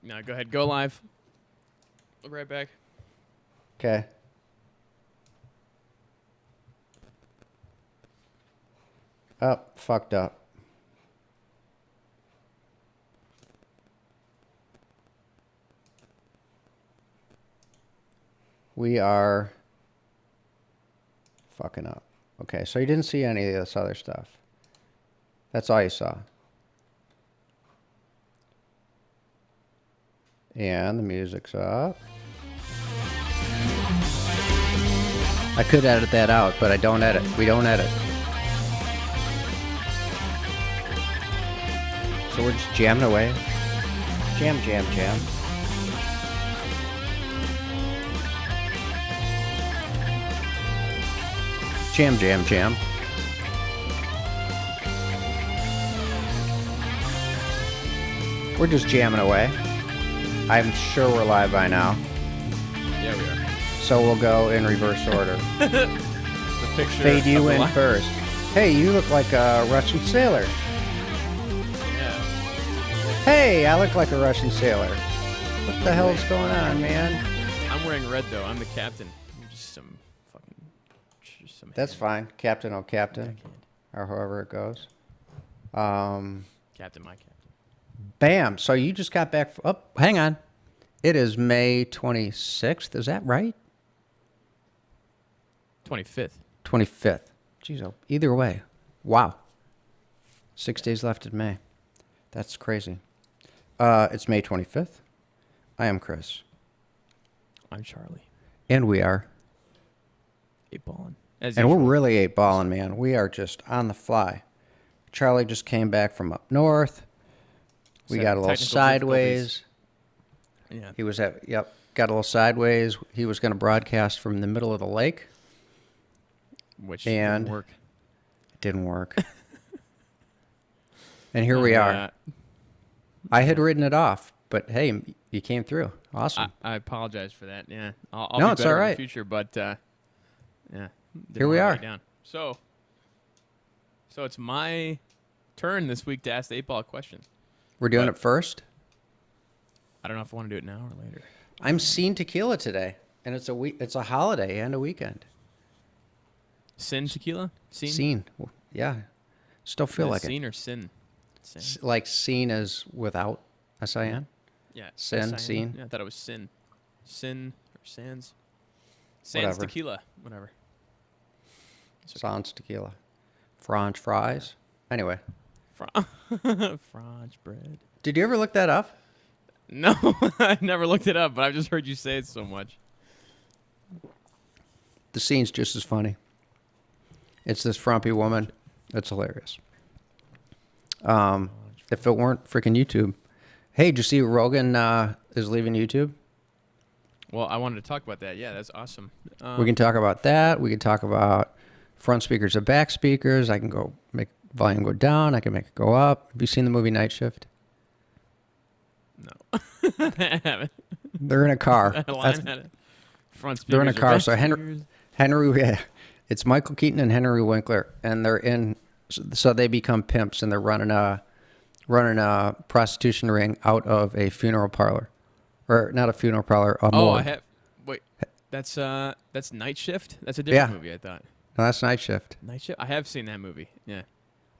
No, go ahead. Go live. I'll be right back. Okay. Oh, fucked up. We are fucking up. Okay, so you didn't see any of this other stuff. That's all you saw. And the music's up. I could edit that out, but I don't edit. We don't edit. So we're just jamming away. Jam, jam, jam. Jam, jam, jam. We're just jamming away. I'm sure we're live by now. Yeah, we are. So we'll go in reverse order. The picture. Fade you of in the first. Hey, you look like a Russian sailor. Yeah. Hey, I look like a Russian sailor. What the hell's going on, man? I'm wearing red though. I'm the captain. I'm just some fucking. Some That's hand. fine. Captain, oh captain. Backhand. Or however it goes. Captain, my captain. Bam. So you just got back. Oh, hang on. It is May 26th. Is that right? 25th. 25th. Jeez, oh, either way. Wow. 6 days left in May. That's crazy. It's May 25th. I am Chris. I'm Charlie. And we are. Eight balling. As And usual. we're really eight balling, man. We are just on the fly. Charlie just came back from up north. We Set got a little technical sideways. Yeah. He was got a little sideways. He was going to broadcast from the middle of the lake. Which And- didn't work. It didn't work. And here we are. I had written it off, but hey, you came through. Awesome. I apologize for that. Yeah. I'll No, be it's better all in right. the future, but yeah. Didn't Here we wanna are. write Down. So it's my turn this week to ask the 8-ball question. We're doing but- it first. I don't know if I want to do it now or later. I'm seeing tequila today, and it's a holiday and a weekend. Sin tequila? Sin? Scene. Yeah. Still feel like Sin or sin? Sin. like seen as without S-I-N. Yeah. Sin, S-I-N. scene. Yeah, I thought it was sin. Sin or sans. Sans Whatever. tequila. Whatever. Sans tequila. French fries. Anyway, French bread. did you ever look that up? No, I never looked it up, but I've just heard you say it so much. The scene's just as funny. It's this frumpy woman. It's hilarious. If it weren't freaking YouTube. Hey, did you see Rogan is leaving YouTube? Well, I wanted to talk about that. Yeah, that's awesome. We can talk about that. We can talk about front speakers or back speakers. I can go make volume go down. I can make it go up. Have you seen the movie Night Shift? No. I haven't. They're in a car. That line had it. Front speakers. They're in a or car. back So speakers. Henry, yeah, it's Michael Keaton and Henry Winkler, and they're in. So they become pimps, and they're running a prostitution ring out of a funeral parlor, or not a funeral parlor, a Oh, morgue. I have. Wait, that's Night Shift. That's a different Yeah. movie. I thought No, that's Night Shift. Night Shift. I have seen that movie. Yeah.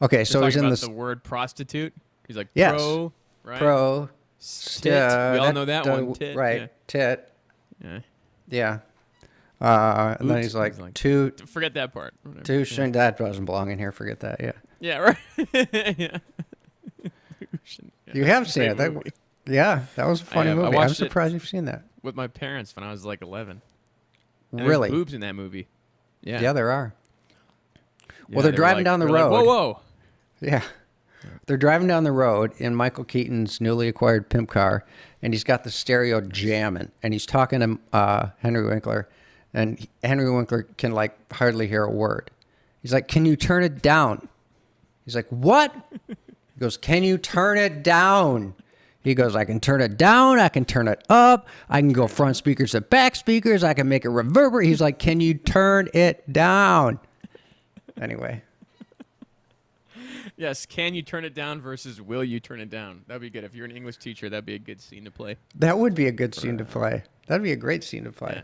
Okay, so They're he's talking in about this the word prostitute. He's like Yes. pro, right? pro. Tit. We all know that one. Tit. right? Tit. Yeah. Yeah. And then Oops. he's like, He's like, two, Forget that part. Whatever. two, Yeah. shouldn't- that doesn't belong in here. Forget that. Yeah. Yeah. Right. Yeah. You have seen Great it. movie. Yeah, that was a funny have. I movie. I'm watched it. surprised you've seen that. With my parents when I was like 11. And there's Really? boobs in that movie. Yeah. Yeah, there are. Yeah, Well, they're they were driving like- down the they were like, road. whoa. Yeah. They're driving down the road in Michael Keaton's newly acquired pimp car, and he's got the stereo jamming, and he's talking to Henry Winkler, and Henry Winkler can like hardly hear a word. He's like, "Can you turn it down?" He's like, "What?" He goes, "Can you turn it down?" He goes, "I can turn it down. I can turn it up. I can go front speakers to back speakers. I can make it reverberate." He's like, "Can you turn it down?" Anyway. Yes, can you turn it down versus will you turn it down? That'd be good. If you're an English teacher, that'd be a good scene to play. That would be a good scene to play. That'd be a great scene to play. Yeah.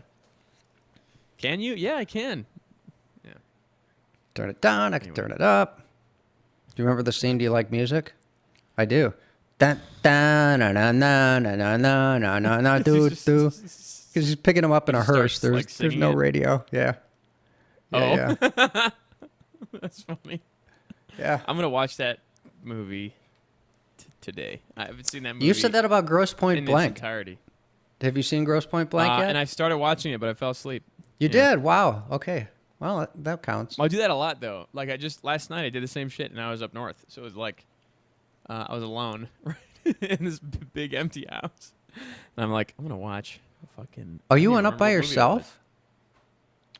Can you? Yeah, I can. Yeah. Turn it down. I can turn it up. Do you remember the scene? Do you like music? I do. Dun, dun, na, na, na, na, na, na, na, na, na, do, do. Because he's picking them up in a hearse. starts, like, There's no singing it. radio. Yeah. Yeah, Oh. yeah. That's funny. Yeah. I'm gonna watch that movie today. I haven't seen that movie. You said that about Gross Point in Blank. its entirety. Have you seen Gross Point Blank yet? And I started watching it, but I fell asleep. You yeah. did? Wow. Okay. Well, that counts. I do that a lot though. Like last night I did the same shit, and I was up north, so it was like I was alone right in this big empty house, and I'm like, I'm gonna watch a fucking. Oh, I you don't went even up by remember what movie it was. yourself?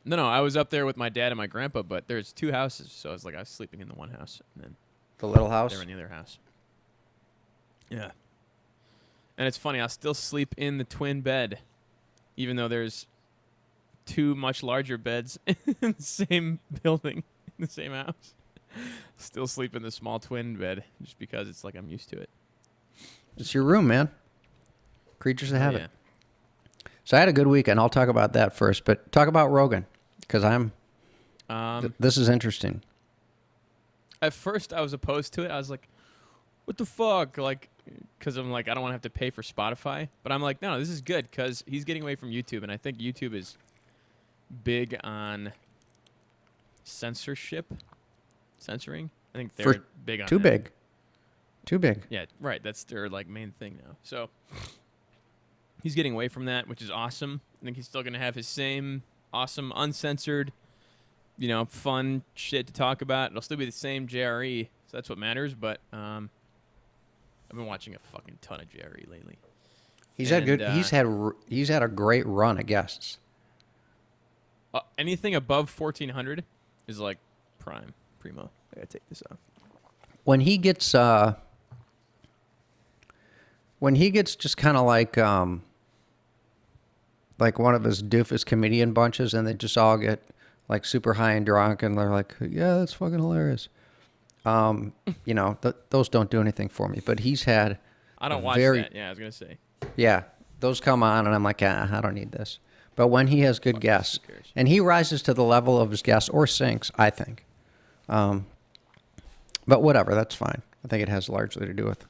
No, I was up there with my dad and my grandpa, but there's two houses, so I was sleeping in the one house, and then The little they house? were in the other house. Yeah. And it's funny, I'll still sleep in the twin bed, even though there's two much larger beds in the same building, in the same house. Still sleep in the small twin bed, just because it's like I'm used to it. It's your room, man. Creatures of Oh, habit. yeah. So I had a good weekend. I'll talk about that first, but talk about Rogan because this is interesting. At first, I was opposed to it. I was like, what the fuck? Like, because I'm like, I don't want to have to pay for Spotify. But I'm like, no, this is good because he's getting away from YouTube. And I think YouTube is big on censoring. I think they're big on Too that. big. Too big. Yeah, right. That's their main thing now. So he's getting away from that, which is awesome. I think he's still going to have his same awesome, uncensored, fun shit to talk about. It'll still be the same JRE, so that's what matters. But I've been watching a fucking ton of JRE lately. He's had good. And, He's had a great run of guests. Anything above 1,400 is like primo. I gotta take this off. When he gets just kind of like one of his doofus comedian bunches, and they just all get like super high and drunk, and they're like, "Yeah, that's fucking hilarious." Those don't do anything for me. But he's had. I don't watch that. Yeah, I was gonna say. Yeah, those come on, and I'm like, I don't need this. But when he has good guests, who cares? and he rises to the level of his guests or sinks, I think. But whatever, that's fine. I think it has largely to do with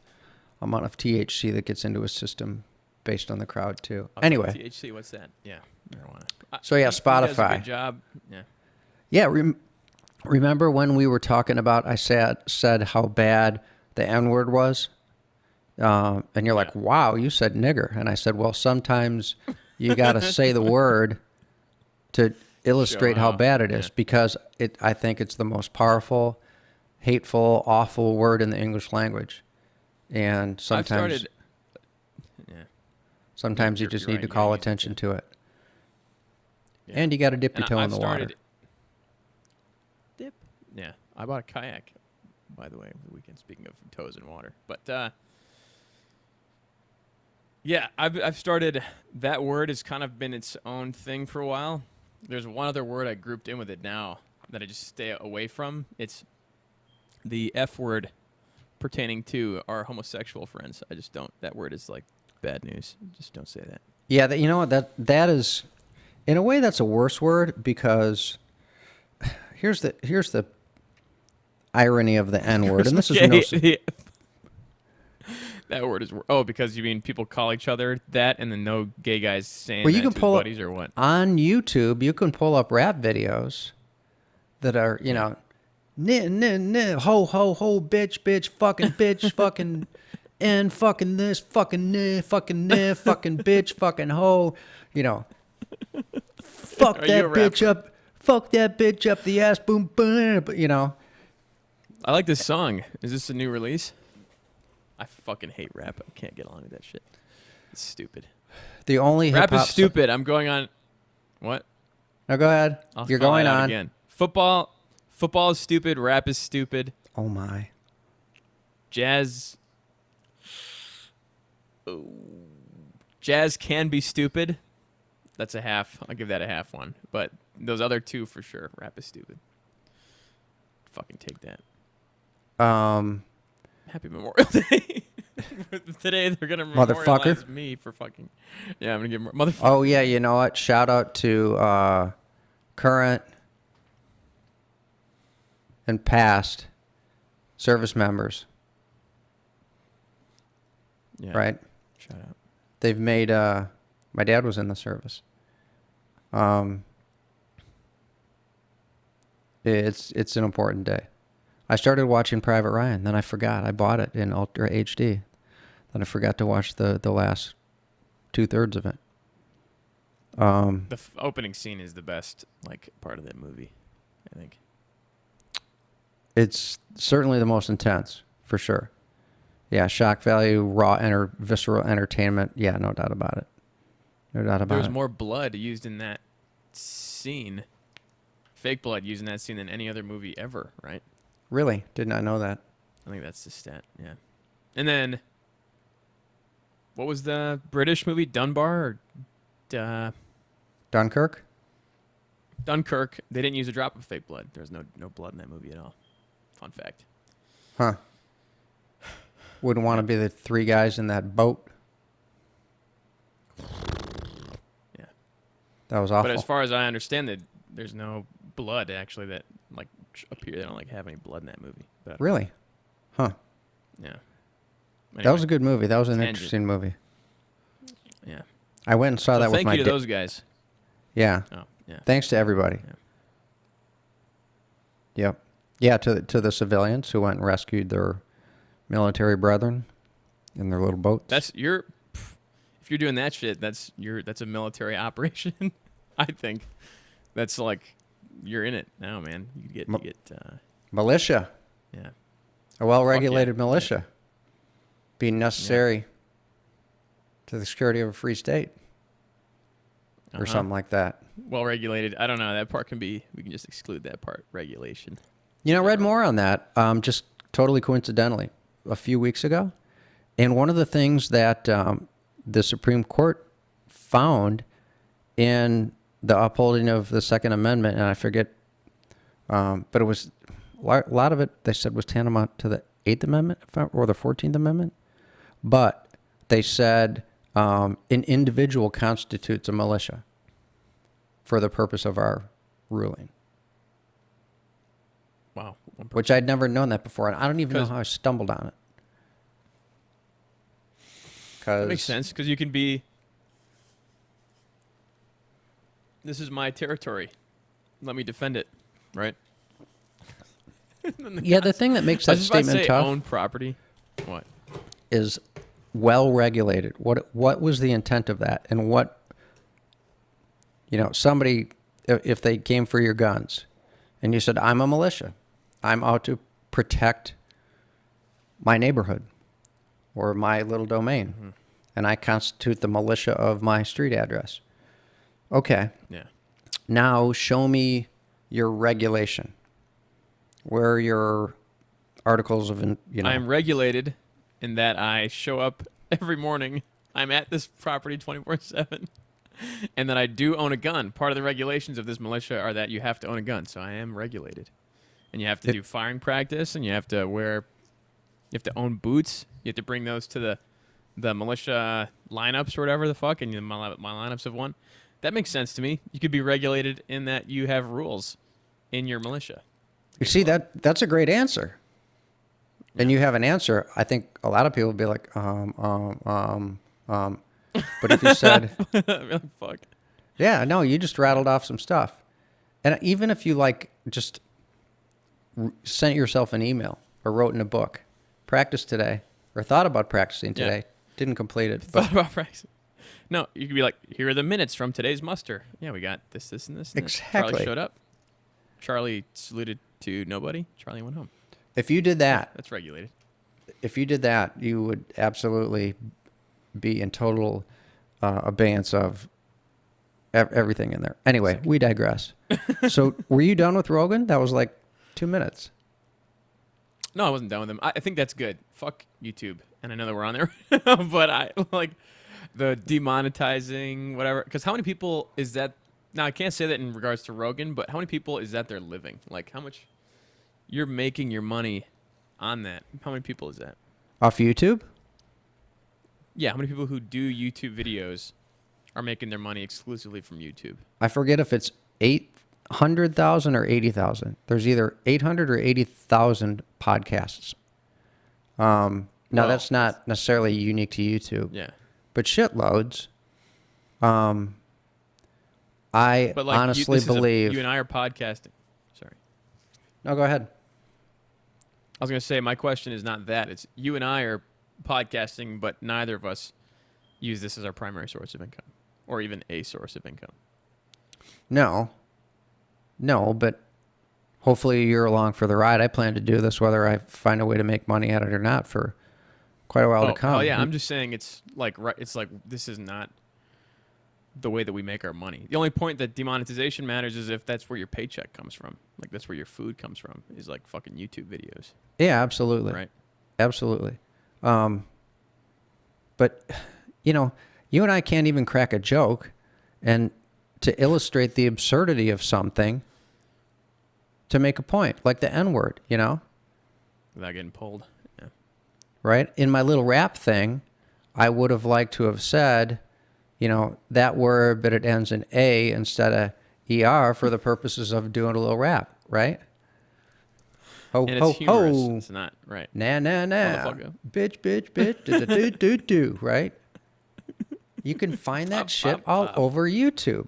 amount of THC that gets into his system based on the crowd too. Anyway, THC, what's that? Yeah, marijuana. So yeah, He does a Spotify. good job. Yeah. yeah. Remember when we were talking about? I said how bad the N-word was, and you're like, "Wow, you said nigger," and I said, "Well, sometimes you got to say the word to illustrate Show how how, bad it is, because I think it's the most powerful, hateful, awful word in the English language, and sometimes sometimes you You're just right, need to you call gotta use it attention to it, Yeah. and you got to dip your And toe in I've the water. Dip. Yeah, I bought a kayak, by the way, over the weekend. Speaking of toes in water, but yeah, I've started. That word has kind of been its own thing for a while. There's one other word I grouped in with it now that I just stay away from. It's the F word pertaining to our homosexual friends. I just don't. That word is like bad news. Just don't say that. Yeah, you know what? That is, in a way, that's a worse word, because here's the irony of the N word, and this is no. That word is because you mean people call each other that, and then no gay guys saying Well, you that can to pull his up buddies or what? on YouTube. You can pull up rap videos that are ho ho ho bitch fucking and fucking this fucking fucking fucking bitch fucking ho, fuck Are that you a bitch rapper? up, fuck that bitch up the ass, boom boom, I like this song. Is this a new release? I fucking hate rap. I can't get along with that shit. It's stupid. The only Rap hip-hop is stupid. I'm going on. What? No, go ahead. I'll You're call going that out on. again. Football is stupid. Rap is stupid. Oh my. Jazz can be stupid. That's a half. I'll give that a half one. But those other two for sure. Rap is stupid. Fucking take that. Happy Memorial Day. Today they're gonna Motherfucker. memorialize me for fucking. Yeah, I'm gonna give motherfucker. Oh yeah, you know what? Shout out to current and past service members. Yeah. Right? Shout out. They've made. My dad was in the service. It's an important day. I started watching Private Ryan, then I forgot. I bought it in Ultra HD. Then I forgot to watch the last 2/3 of it. The opening scene is the best like part of that movie, I think. It's certainly the most intense, for sure. Yeah, shock value, raw, visceral entertainment. Yeah, no doubt about it. No doubt about There was it. more blood used in that scene, fake blood used in that scene than any other movie ever, right? Really? Did not know that. I think that's the stat, yeah. And then, what was the British movie, Dunbar or Dunkirk? Dunkirk? They didn't use a drop of fake blood. There was no blood in that movie at all. Fun fact. Huh. Wouldn't want to be the three guys in that boat. Yeah. That was awful. But as far as I understand it, there's no blood actually that like appear. They don't like have any blood in that movie. But Really? Huh. yeah. That was a good movie. That was an Tangent. interesting movie. Yeah. I went and saw So that with thank my you to dad. those guys. Yeah. Oh yeah. Thanks to everybody. Yeah. Yep. Yeah, to the civilians who went and rescued their military brethren in their little boats. If you're doing that shit, that's a military operation. I think that's like you're in it now, man. You get militia. yeah. A well-regulated yeah. militia. Being necessary to the security of a free state. Or something like that. Well regulated. I don't know. That part we can just exclude that part. Regulation. You know, read more on that, just totally coincidentally, a few weeks ago. And one of the things that the Supreme Court found in the upholding of the Second Amendment, and I forget, but it was a lot of it, they said, was tantamount to the Eighth Amendment or the 14th Amendment. But they said an individual constitutes a militia for the purpose of our ruling. Wow. Which I'd never known that before, and I don't even know how I stumbled on it. That makes sense, because you can be, this is my territory. Let me defend it, right? Yeah, the thing that makes that statement tough own property. What? is well regulated. What was the intent of that? And what, somebody, if they came for your guns and you said, I'm a militia, I'm out to protect my neighborhood or my little domain, and I constitute the militia of my street address. Okay. Yeah. Now show me your regulation. Where are your articles of, I am regulated in that I show up every morning. I'm at this property 24/7, and that I do own a gun. Part of the regulations of this militia are that you have to own a gun, so I am regulated, and you have to do firing practice, and you have to own boots. You have to bring those to the militia lineups or whatever the fuck, and my lineups have one. That makes sense to me. You could be regulated in that you have rules in your militia. You see, that's a great answer. And you have an answer. I think a lot of people would be like, But if you said, fuck. Yeah, no, you just rattled off some stuff. And even if you just sent yourself an email or wrote in a book, practice today, or thought about practicing today, didn't complete it. Thought about practicing. No, you could be like, here are the minutes from today's muster. Yeah, we got this, and this. And Exactly. Charlie showed up. Charlie saluted to nobody. Charlie went home. If you did that, That's regulated. if you did that, you would absolutely be in total abeyance of everything in there. Anyway, we digress. So were you done with Rogan? That was like 2 minutes. No, I wasn't done with him. I think that's good. Fuck YouTube. And I know that we're on there. But I like the demonetizing, whatever. Because how many people is that? Now, I can't say that in regards to Rogan, but how many people is that they're living? Like, how much you're making your money on that, how many people is that? Off YouTube? Yeah, how many people who do YouTube videos are making their money exclusively from YouTube? I forget if it's 800,000 or 80,000. There's either 800 or 80,000 podcasts. Now, Well, that's not necessarily unique to YouTube, Yeah. but shitloads. I But like honestly believe. you and I are podcasting. Sorry. No, go ahead. I was going to say my question is not that. It's you and I are podcasting, but neither of us use this as our primary source of income or even a source of income. No, but hopefully you're along for the ride. I plan to do this whether I find a way to make money at it or not for quite a while to come. Oh yeah, I'm just saying it's like this is not the way that we make our money. The only point that demonetization matters is if that's where your paycheck comes from. Like that's where your food comes from is like fucking YouTube videos. Yeah, absolutely. Right. Absolutely. But you and I can't even crack a joke, and to illustrate the absurdity of something to make a point, like the N-word, Without getting pulled. Yeah. right? In my little rap thing, I would have liked to have said, that word, but it ends in A instead of ER for the purposes of doing a little rap, right? Ho, And ho, it's humorous. ho. It's not right. Nah, nah, nah. Motherfucker. Bitch, bitch, bitch. Do, do, do, do, right? You can find that Pop, shit pop, all pop. over YouTube,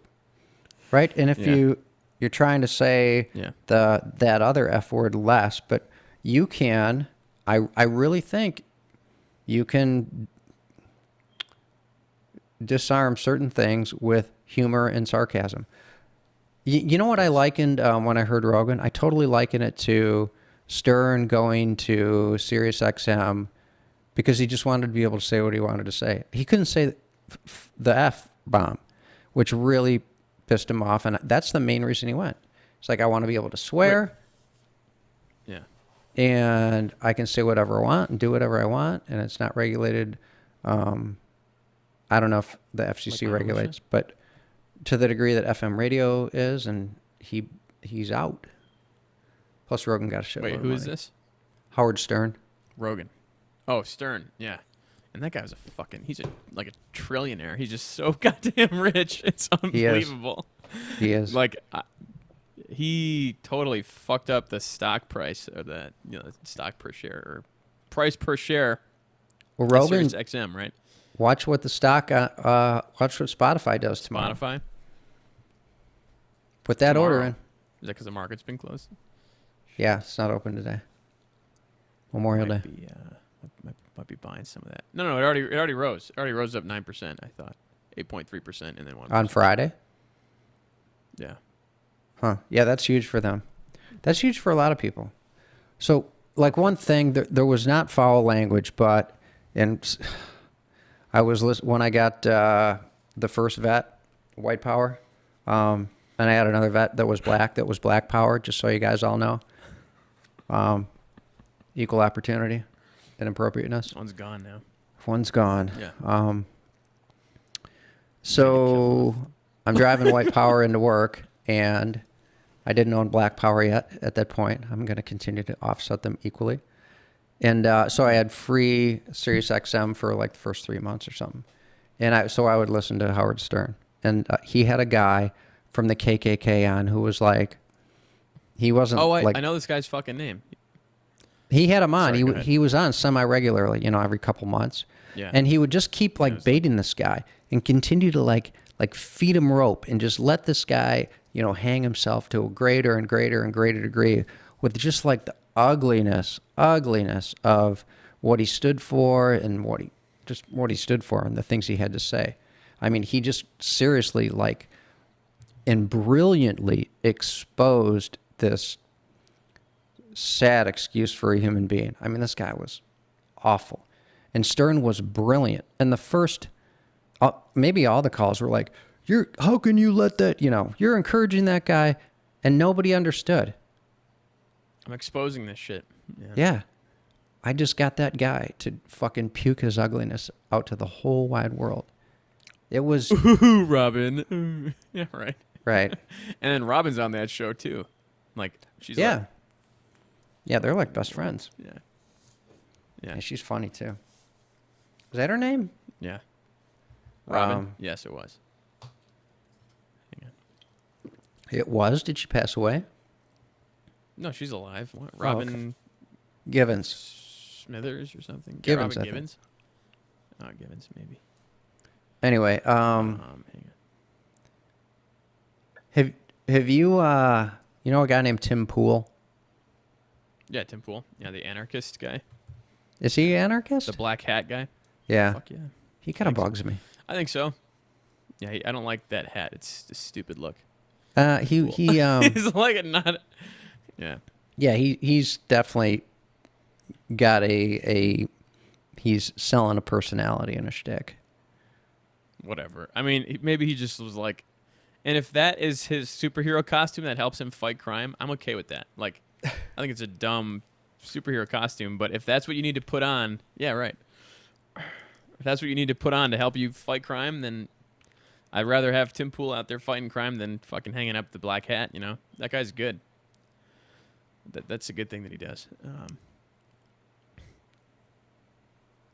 right? And if Yeah. you're trying to say Yeah. that other F word less, but you can, I really think you can disarm certain things with humor and sarcasm. You know what I likened when I heard Rogan? I totally liken it to Stern going to Sirius XM because he just wanted to be able to say what he wanted to say. He couldn't say the F-bomb, which really pissed him off, and that's the main reason he went. It's like, I want to be able to swear, Yeah. and I can say whatever I want and do whatever I want, and it's not regulated. I don't know if the FCC Like regulates, but to the degree that FM radio is, and he's out. Plus, Rogan got a shit. Wait, who is this? Howard Stern. Rogan. Oh, Stern. Yeah. And that guy was he's a trillionaire. He's just so goddamn rich. It's He is. unbelievable. He is. He totally fucked up the stock price or the stock per share or price per share. Well, Rogan, Sirius XM, right? watch what watch what Spotify does tomorrow. Spotify. Put that order Tomorrow. in. Is that because the market's been closed? Yeah, it's not open today. Memorial Day. Might be buying some of that. No, it already rose. It already rose up 9%. I thought 8.3%, and then 1%. On Friday? Yeah. Huh. Yeah, that's huge for them. That's huge for a lot of people. So, like, one thing, there was not foul language, but I was when I got the first vet, white power, and I had another vet that was black power, just so you guys all know. Equal opportunity and appropriateness. One's gone now. One's gone. Yeah. So I'm driving white power into work, and I didn't own black power yet at that point. I'm going to continue to offset them equally. And so I had free Sirius XM for like the first 3 months or something. And I would listen to Howard Stern. And he had a guy from the KKK on who was like, he wasn't I know this guy's fucking name. He had him on. Sorry, go ahead. He was on semi-regularly, every couple months. Yeah. And he would just keep baiting this guy and continue to like feed him rope and just let this guy, hang himself to a greater and greater and greater degree with just like the ugliness of what he stood for and what he stood for and the things he had to say. I mean, he just seriously and brilliantly exposed this sad excuse for a human being. I mean, this guy was awful. And Stern was brilliant. And the first, maybe all the calls were like, how can you let that, you're encouraging that guy, and nobody understood. I'm exposing this shit. Yeah. I just got that guy to fucking puke his ugliness out to the whole wide world. It was... Ooh, Robin. Ooh. Yeah, right. Right. And then Robin's on that show, too. She's Yeah. Yeah, they're like best friends. Yeah. Yeah. And she's funny too. Is that her name? Yeah. Robin. Um, Yes, it was. Hang on. It was. Did she pass away? No, she's alive. What? Oh, Robin Givens. Smithers or something? Givens, Robin I think. Givens? Oh, Givens, maybe. Anyway, Hang on. have you you know a guy named Tim Pool? Yeah, Tim Pool. Yeah, the anarchist guy. Is he an anarchist? The black hat guy. Yeah. Fuck yeah. He kind of Thanks. bugs me. I think so. Yeah, I don't like that hat. It's a stupid look. He Cool. He's like a not. Yeah. yeah, he's definitely got a he's selling a personality and a shtick. Whatever. I mean, maybe he just was like, and if that is his superhero costume that helps him fight crime, I'm okay with that. Like, I think it's a dumb superhero costume, but if that's what you need to put on, yeah, right. If that's what you need to put on to help you fight crime, then I'd rather have Tim Pool out there fighting crime than fucking hanging up the black hat. You know, that guy's good. That's a good thing that he does.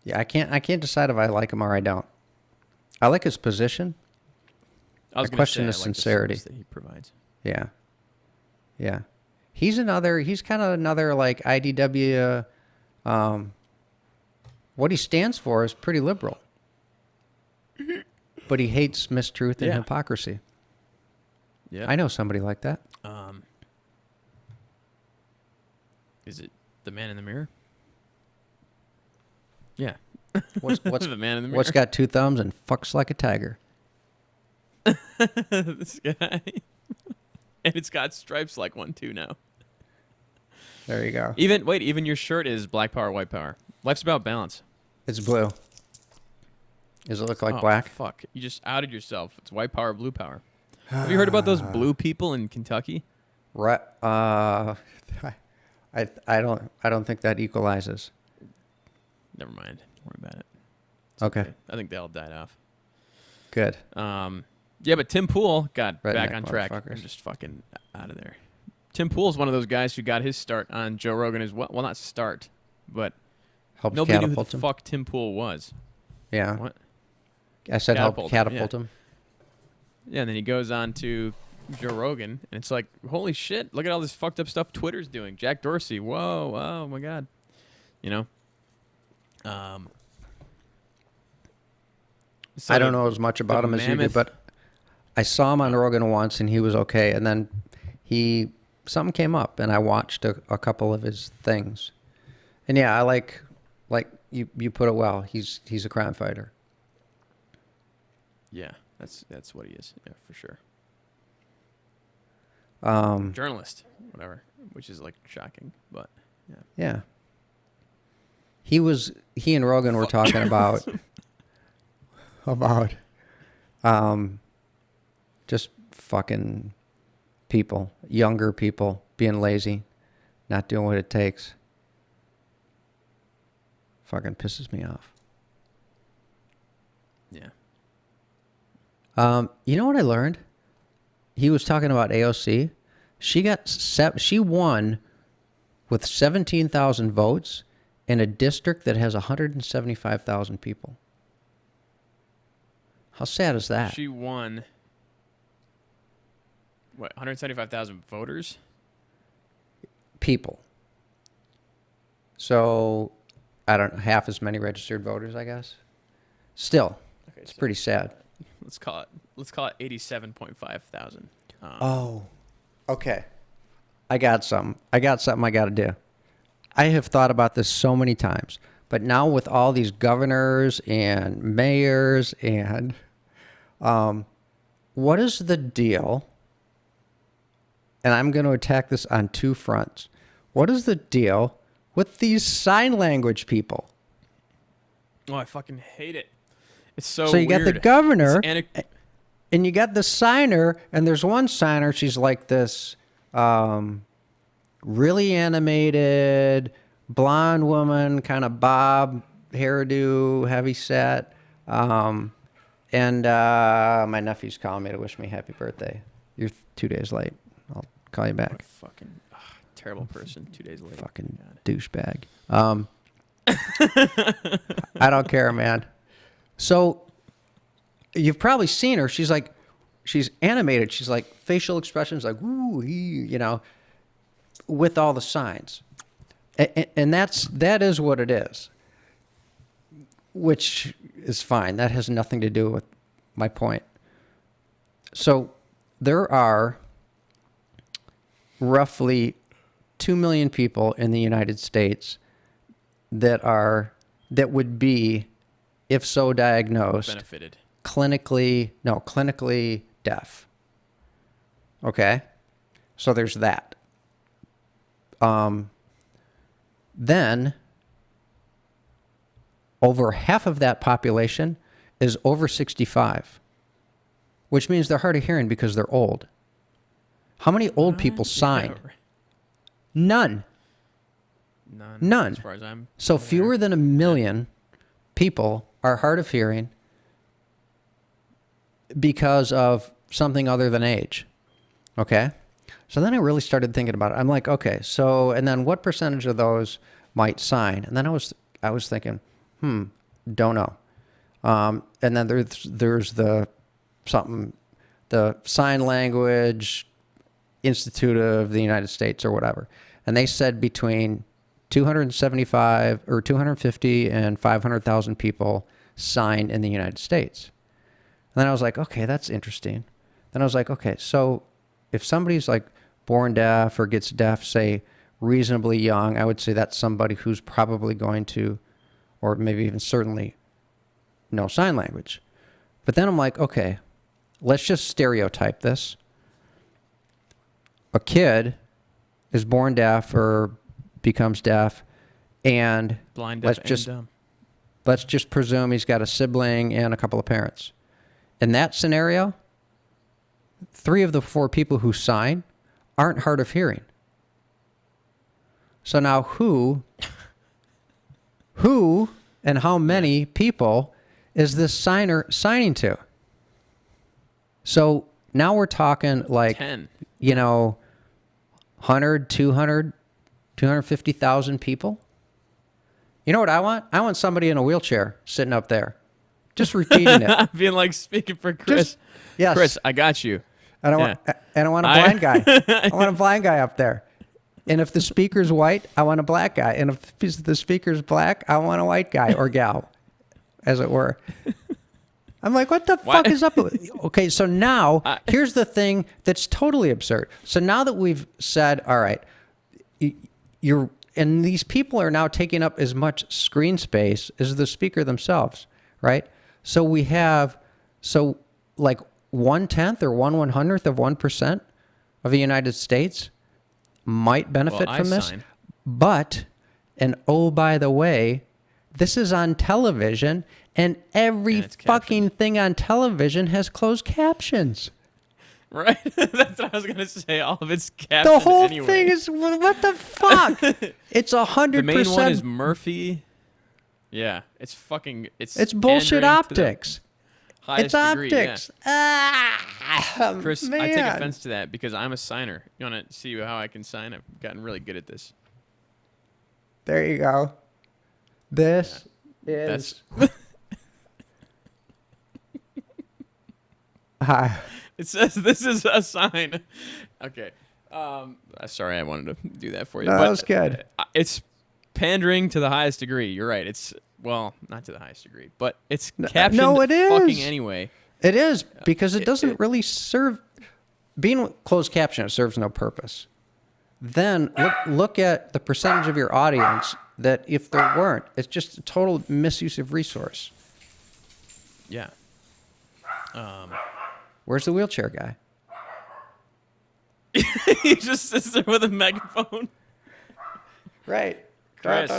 Yeah, I can't decide if I like him or I don't. I like his position. I was I gonna question say, his I like the sincerity. service that he provides. Yeah. Yeah. He's kind of another like IDW, what he stands for is pretty liberal. But he hates mistruth and Yeah. hypocrisy. Yeah. I know somebody like that. Is it the man in the mirror? Yeah. What's the man in the mirror? what's got two thumbs and fucks like a tiger? This guy. And it's got stripes like one too now. There you go. Even your shirt is black power, white power. Life's about balance. It's blue. Does it look like Oh, black? Fuck. You just outed yourself. It's white power, blue power. Have you heard about those blue people in Kentucky? Right. I don't think that equalizes. Never mind. Don't worry about it. It's Okay. I think they all died off. Good. Yeah, but Tim Pool got back Redneck on track. motherfuckers. I'm just fucking out of there. Tim Pool's one of those guys who got his start on Joe Rogan as well. Well, not start, but Helps nobody knew who catapult the him. fuck Tim Pool was. Yeah. What? I said help Catapult him, catapult yeah. him. Yeah, and then he goes on to Joe Rogan, and it's like, holy shit, look at all this fucked up stuff Twitter's doing. Jack Dorsey, whoa, oh my god. You know? So I don't know as much about him as you do, mammoth- but I saw him on Rogan once and he was okay. And then something came up and I watched a couple of his things. And yeah, I like you put it well. He's a crime fighter. Yeah, that's what he is. Yeah, for sure. Um, Journalist, whatever, which is like shocking, but yeah. yeah. He and Rogan were talking about just fucking people, younger people being lazy, not doing what it takes. Fucking pisses me off. Yeah. You know what I learned? He was talking about AOC. She won with 17,000 votes in a district that has 175,000 people. How sad is that? She won, what, 175,000 voters? People. So, I don't know, half as many registered voters, I guess. Still, Okay, it's so pretty sad. let's call it 87.5 thousand. Oh, okay. I got something I got to do. I have thought about this so many times, but now with all these governors and mayors and what is the deal? And I'm going to attack this on two fronts. What is the deal with these sign language people? Oh, I fucking hate it. It's so So you got the weird. governor It's and you got the signer, and there's one signer, she's like this really animated, blonde woman, kind of bob hairdo, heavy set. And my nephew's calling me to wish me happy birthday. You're 2 days late. I'll call you What a back. fucking terrible person. 2 days later. Fucking God. douchebag. I don't care, man. So you've probably seen her. She's animated. She's like facial expressions like, woo, with all the signs. And that is what it is, which is fine. That has nothing to do with my point. So there are roughly 2 million people in the United States that would be, if so diagnosed, Benefited. clinically deaf. Okay? So there's that. Then over half of that population is over 65, which means they're hard of hearing because they're old. How many old people sign? Yeah, right. None. None. As far as I'm So aware. fewer than 1 million people are hard of hearing because of something other than age. Okay? So then I really started thinking about it. I'm like, okay, so, and then what percentage of those might sign? And then I was thinking, don't know. And then there's the Sign Language Institute of the United States or whatever. And they said between 275 or 250 and 500,000 people sign in the United States. And then I was like, okay, that's interesting. Then I was like, okay, so if somebody's like born deaf or gets deaf, say reasonably young, I would say that's somebody who's probably going to, or maybe even certainly, know sign language. But then I'm like, okay, let's just stereotype this. A kid is born deaf or becomes deaf, and blind, deaf, let's and dumb. just presume he's got a sibling and a couple of parents. In that scenario, 3 of the 4 people who sign aren't hard of hearing. So now who and how many people is this signer signing to? So now we're talking like 10. 100, 200, 250,000 people. You know what I want? I want somebody in a wheelchair sitting up there, just repeating it. Being like speaking for Chris. Yes. Chris, I got you. I don't want a blind guy. I want a blind guy up there. And if the speaker's white, I want a black guy. And if the speaker's black, I want a white guy or gal, as it were. I'm like, what the fuck is up with? Okay, so now here's the thing that's totally absurd. So now that we've said, all right, and these people are now taking up as much screen space as the speaker themselves, right? So we have, like 1/10 or 1/100th of 1% of the United States might benefit from this. But, and oh, by the way, this is on television, and every fucking thing on television has closed captions. Right? That's what I was going to say. All of it's captioned The whole anyway. thing is, what the fuck? It's 100%. The main one is Murphy. Yeah, it's bullshit optics. It's optics. Yeah. Chris, man. I take offense to that because I'm a signer. You want to see how I can sign? I've gotten really good at this. There you go. This is... Hi. It says this is a sign. Okay. Sorry, I wanted to do that for you. No, but that was good. It's pandering to the highest degree. You're right. It's, well, not to the highest degree, but it's captioned fucking anyway. It is, because it doesn't really serve... Being closed caption, it serves no purpose. Then look at the percentage of your audience that if there weren't, it's just a total misuse of resource. Yeah. Where's the wheelchair guy? He just sits there with a megaphone. Right. Chris.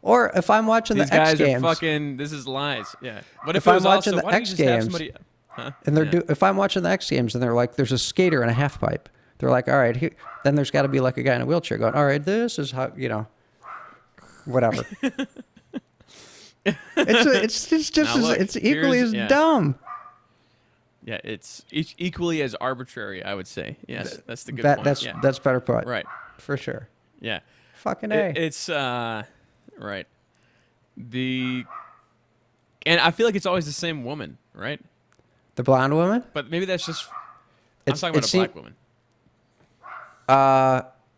Or if I'm watching These the X guys Games, are fucking. This is lies. Yeah. What If it I'm was watching also, the why don't X you just have Games, somebody, huh? and if I'm watching the X Games and they're like, there's a skater and a half pipe. They're like, all right, then there's got to be like a guy in a wheelchair going, all right, this is how, whatever. It's equally as dumb. Yeah, it's equally as arbitrary, I would say. Yes, that's the good point. That's better put. Right. For sure. Yeah. Fucking A. It's Right. And I feel like it's always the same woman, right? The blonde woman? But maybe that's just. I'm It's- talking about it a black woman.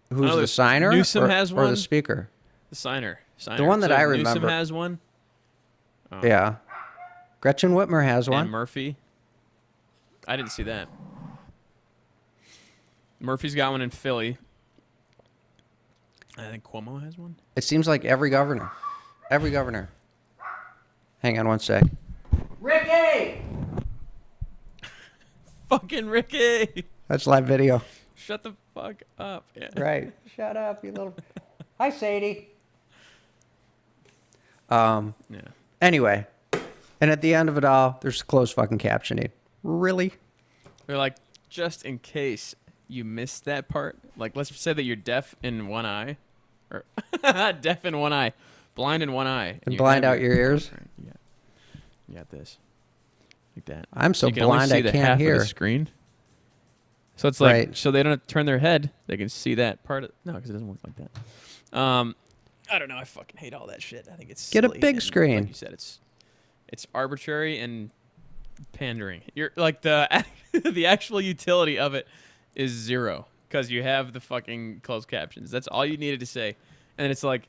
Who's the there's- signer Newsom or, has or one. the speaker? The signer. The one that So I Newsom remember. has one. Yeah. Gretchen Whitmer has one. And Murphy. I didn't see that. Murphy's got one in Philly. I think Cuomo has one. It seems like every governor. Every governor. Hang on one sec. Ricky! Fucking Ricky! That's live video. Shut the fuck up. Yeah. Right. Shut up, you little. Hi, Sadie. Um. Yeah. Anyway, and at the end of it all, there's closed fucking captioning. Really? They're like, just in case you missed that part. Like, let's say that you're deaf in one eye, or deaf in one eye, blind in one eye, And you blind have out your ears? Right, you got this, like that. I'm so you can only blind see I the can't half hear. of the screen. So it's like, Right. so they don't have to turn their head. They can see that part of. No, because it doesn't work like that. I don't know. I fucking hate all that shit. I think it's Get a silly big and, screen. Like you said, it's arbitrary and pandering. You're like the the actual utility of it is zero because you have the fucking closed captions. That's all you needed to say, and it's like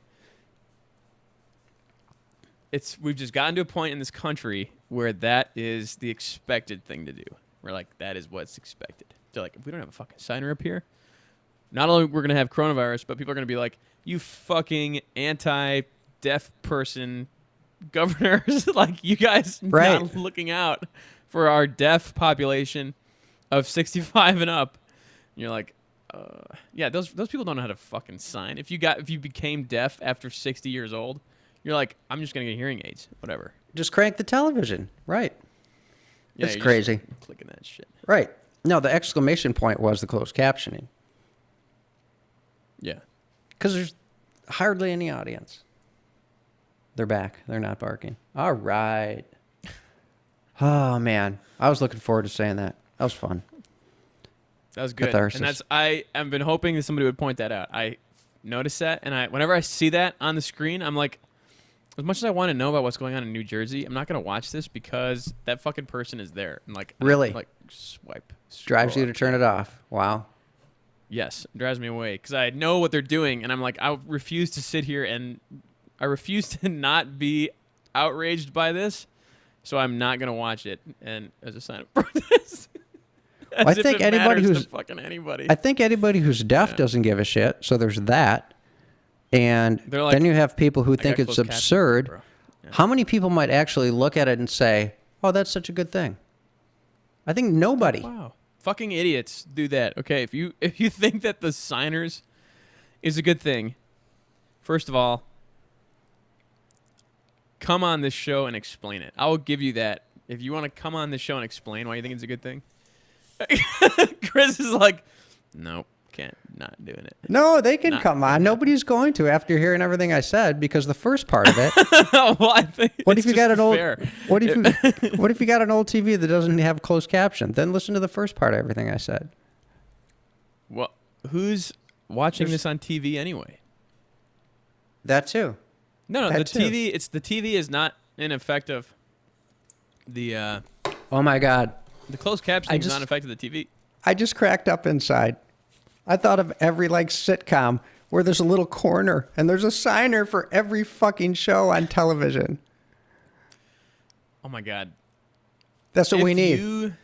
we've just gotten to a point in this country where that is the expected thing to do. We're like, that is what's expected. They're like, if we don't have a fucking signer up here, not only we're gonna have coronavirus, but people are gonna be like, you fucking anti-deaf person governors, like you guys Right. not looking out for our deaf population of 65 and up. And you're like, yeah, those people don't know how to fucking sign. If you became deaf after 60 years old, you're like, I'm just gonna get hearing aids, whatever. Just crank the television. Right. Yeah, It's you're just crazy. clicking that shit. Right. No, the exclamation point was the closed captioning. Yeah. Because there's hardly any audience. They're back. They're not barking. All right. Oh, man. I was looking forward to saying that. That was fun. That was good. Catharsis. And I've been hoping that somebody would point that out. I noticed that, and whenever I see that on the screen, I'm like, as much as I want to know about what's going on in New Jersey, I'm not gonna watch this because that fucking person is there. And like, Really? like swipe. Drives scroll you to up. turn it off. Wow. Yes, it drives me away because I know what they're doing, and I'm like, I refuse to sit here and I refuse to not be outraged by this, so I'm not gonna watch it. And as a sign of protest, I think anybody who's fucking anybody. I think anybody who's deaf doesn't give a shit. So there's that. And They're like, then you have people who I think got it's closed captioning, absurd. bro. Yeah. How many people might actually look at it and say, "Oh, that's such a good thing"? I think nobody. Wow. Fucking idiots do that. Okay, if you think that the signers is a good thing, first of all, come on this show and explain it. I will give you that. If you want to come on this show and explain why you think it's a good thing. Chris is like, nope, not doing it. No, they can Not come on. Nobody's going to after hearing everything I said because the first part of it. Well, I think What it's if you got just an old? fair. What if you, what if you got an old TV that doesn't have closed caption? Then listen to the first part of everything I said. Well, who's watching There's- this on TV anyway? That too. No, That the too. TV. The TV is not an effect of the Oh my God! closed captioning is just- not an effect of the TV. I just cracked up inside. I thought of every like sitcom where there's a little corner and there's a signer for every fucking show on television. Oh my God. That's what we need.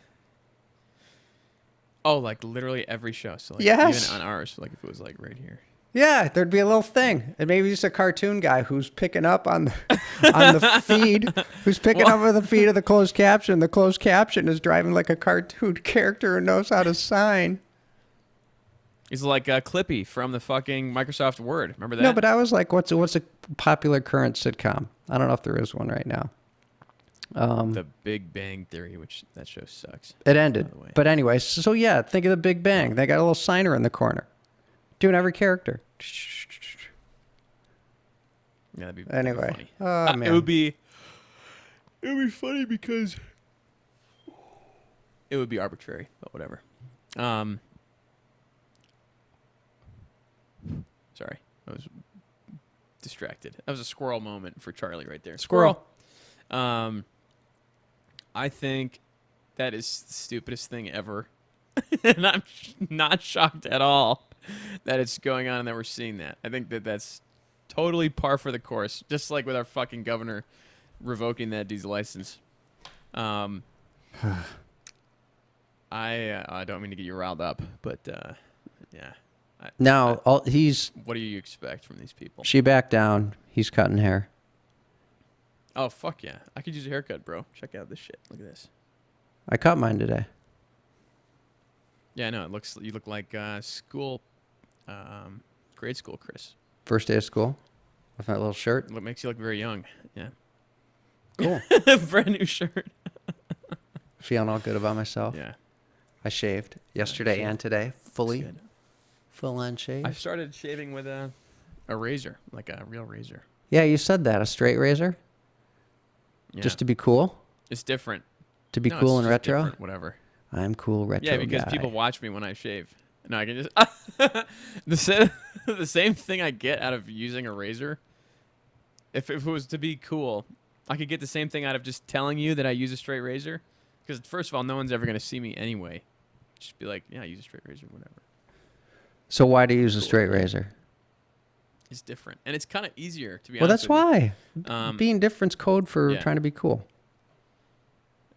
Oh, like literally every show. So like Yes. even on ours, like if it was like right here. Yeah, there'd be a little thing, and maybe just a cartoon guy who's picking up on the feed, who's picking up on the feed of the closed caption. The closed caption is driving like a cartoon character who knows how to sign. He's like Clippy from the fucking Microsoft Word. Remember that? No, but I was like, what's a popular current sitcom? I don't know if there is one right now. The Big Bang Theory, which that show sucks. It ended. By the way. But anyway, so yeah, think of the Big Bang. They got a little signer in the corner, doing every character. Yeah, that'd be Anyway, funny. oh man, It would be funny because it would be arbitrary, but whatever. Sorry, I was distracted. That was a squirrel moment for Charlie right there. Squirrel. I think that is the stupidest thing ever. And I'm not shocked at all that it's going on and that we're seeing that. I think that that's totally par for the course, just like with our fucking governor revoking that dude's license. I don't mean to get you riled up, but yeah. No, What do you expect from these people? she backed down. He's cutting hair. Oh, fuck yeah. I could use a haircut, bro. Check out this shit. Look at this. I cut mine today. Yeah, no, you look like school, grade school, Chris. First day of school with my little shirt. What makes you look very young. Yeah. Cool. Brand new shirt. Feeling all good about myself. Yeah. I shaved yesterday and today. Fully. Good. Full on shave. I started shaving with a razor, like a real razor. Yeah, you said that. A straight razor? Yeah. Just to be cool? It's different. To be No, cool it's and just retro? different, whatever. I'm cool retro Yeah, because guy. people watch me when I shave. No, I can just the same thing I get out of using a razor. If it was to be cool, I could get the same thing out of just telling you that I use a straight razor. Because first of all, no one's ever gonna see me anyway. Just be like, yeah, I use a straight razor, whatever. So why do you use a straight razor? It's different, and it's kind of easier to be Well, honest. that's with why. you. Being different's code for yeah. trying to be cool.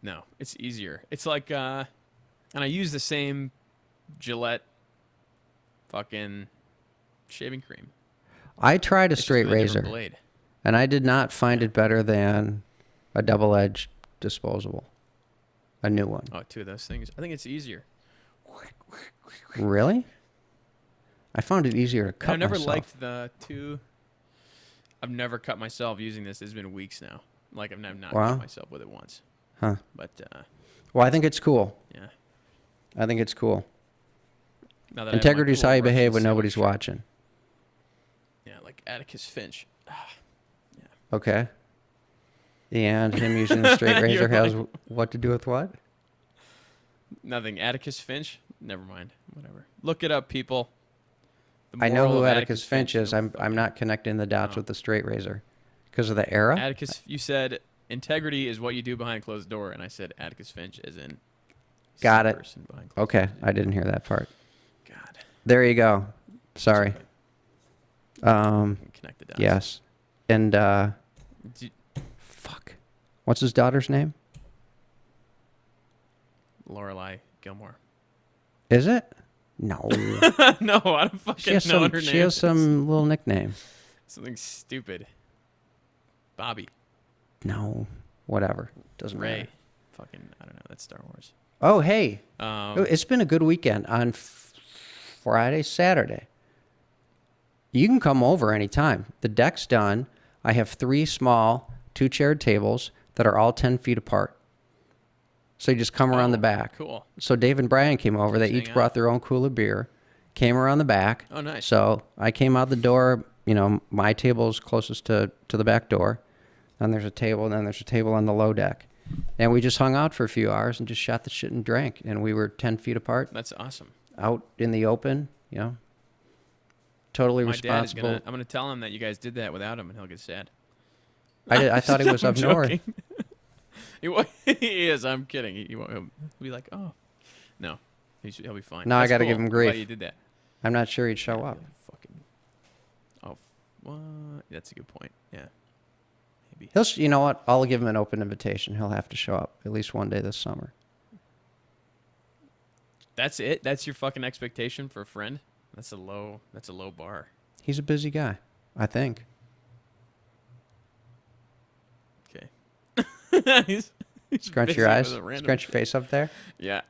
No, it's easier. It's like, and I use the same Gillette fucking shaving cream. I tried a It's just straight with a different razor, blade. and I did not find it better than a double-edged disposable, a new one. Oh, two of those things. I think it's easier. Really? I found it easier to cut I've never myself. liked the two. I've never cut myself using this. It's been weeks now. Like I've not Wow. cut myself with it once. Huh. But Well, I think it's cool. yeah. I think it's cool. Now that I have my Integrity is cool how you Russian behave when sailor nobody's shirt. watching. Yeah, like Atticus Finch. Okay. And him using a straight razor You're has like- what to do with what? Nothing. Atticus Finch. Never mind. Whatever. Look it up, people. The I know moral who of Atticus Finch is. Don't I'm not connecting the dots Oh. with the straight razor because of the era. Atticus, you said integrity is what you do behind closed door, and I said Atticus Finch as in Got some it. person behind closed Okay, doors. I didn't hear that part. God. There you go. Sorry. It's okay. Connect the dots. Yes. And D- fuck. What's his daughter's name? Lorelai Gilmore. Is it? No. No, I don't fucking She has know what some. her She name has is. some little nickname. Something stupid. Bobby. No. Whatever. Doesn't Ray. matter. Fucking, I don't know. That's Star Wars. Oh, hey. Um, It's been a good weekend. On Friday, Saturday. You can come over anytime. The deck's done. I have 3 small 2-chaired tables that are all 10 feet apart. So you just come around the back. Cool. So Dave and Brian came over. They Just each hang brought out. their own cooler beer, came around the back. Oh, nice. So I came out the door. You know, my table's closest to the back door. Then there's a table, and then there's a table on the low deck. And we just hung out for a few hours and just shot the shit and drank. And we were 10 feet apart, That's awesome. out in the open, you know. Totally My dad is responsible. I'm gonna tell him that you guys did that without him, and he'll get sad. I thought he was I'm up north. joking. He is. I'm kidding. He'll be like, oh, no, he'll be fine. No, I That's gotta cool. give him I'm grief. glad you did that. I'm not sure he'd show Yeah, up. Fucking. Oh, what? That's a good point. Yeah. Maybe. You know what? I'll give him an open invitation. He'll have to show up at least one day this summer. That's it. That's your fucking expectation for a friend. That's a low bar. He's a busy guy, I think. Okay. he's Scrunch busy your with eyes. a random Scrunch your face up there. Yeah.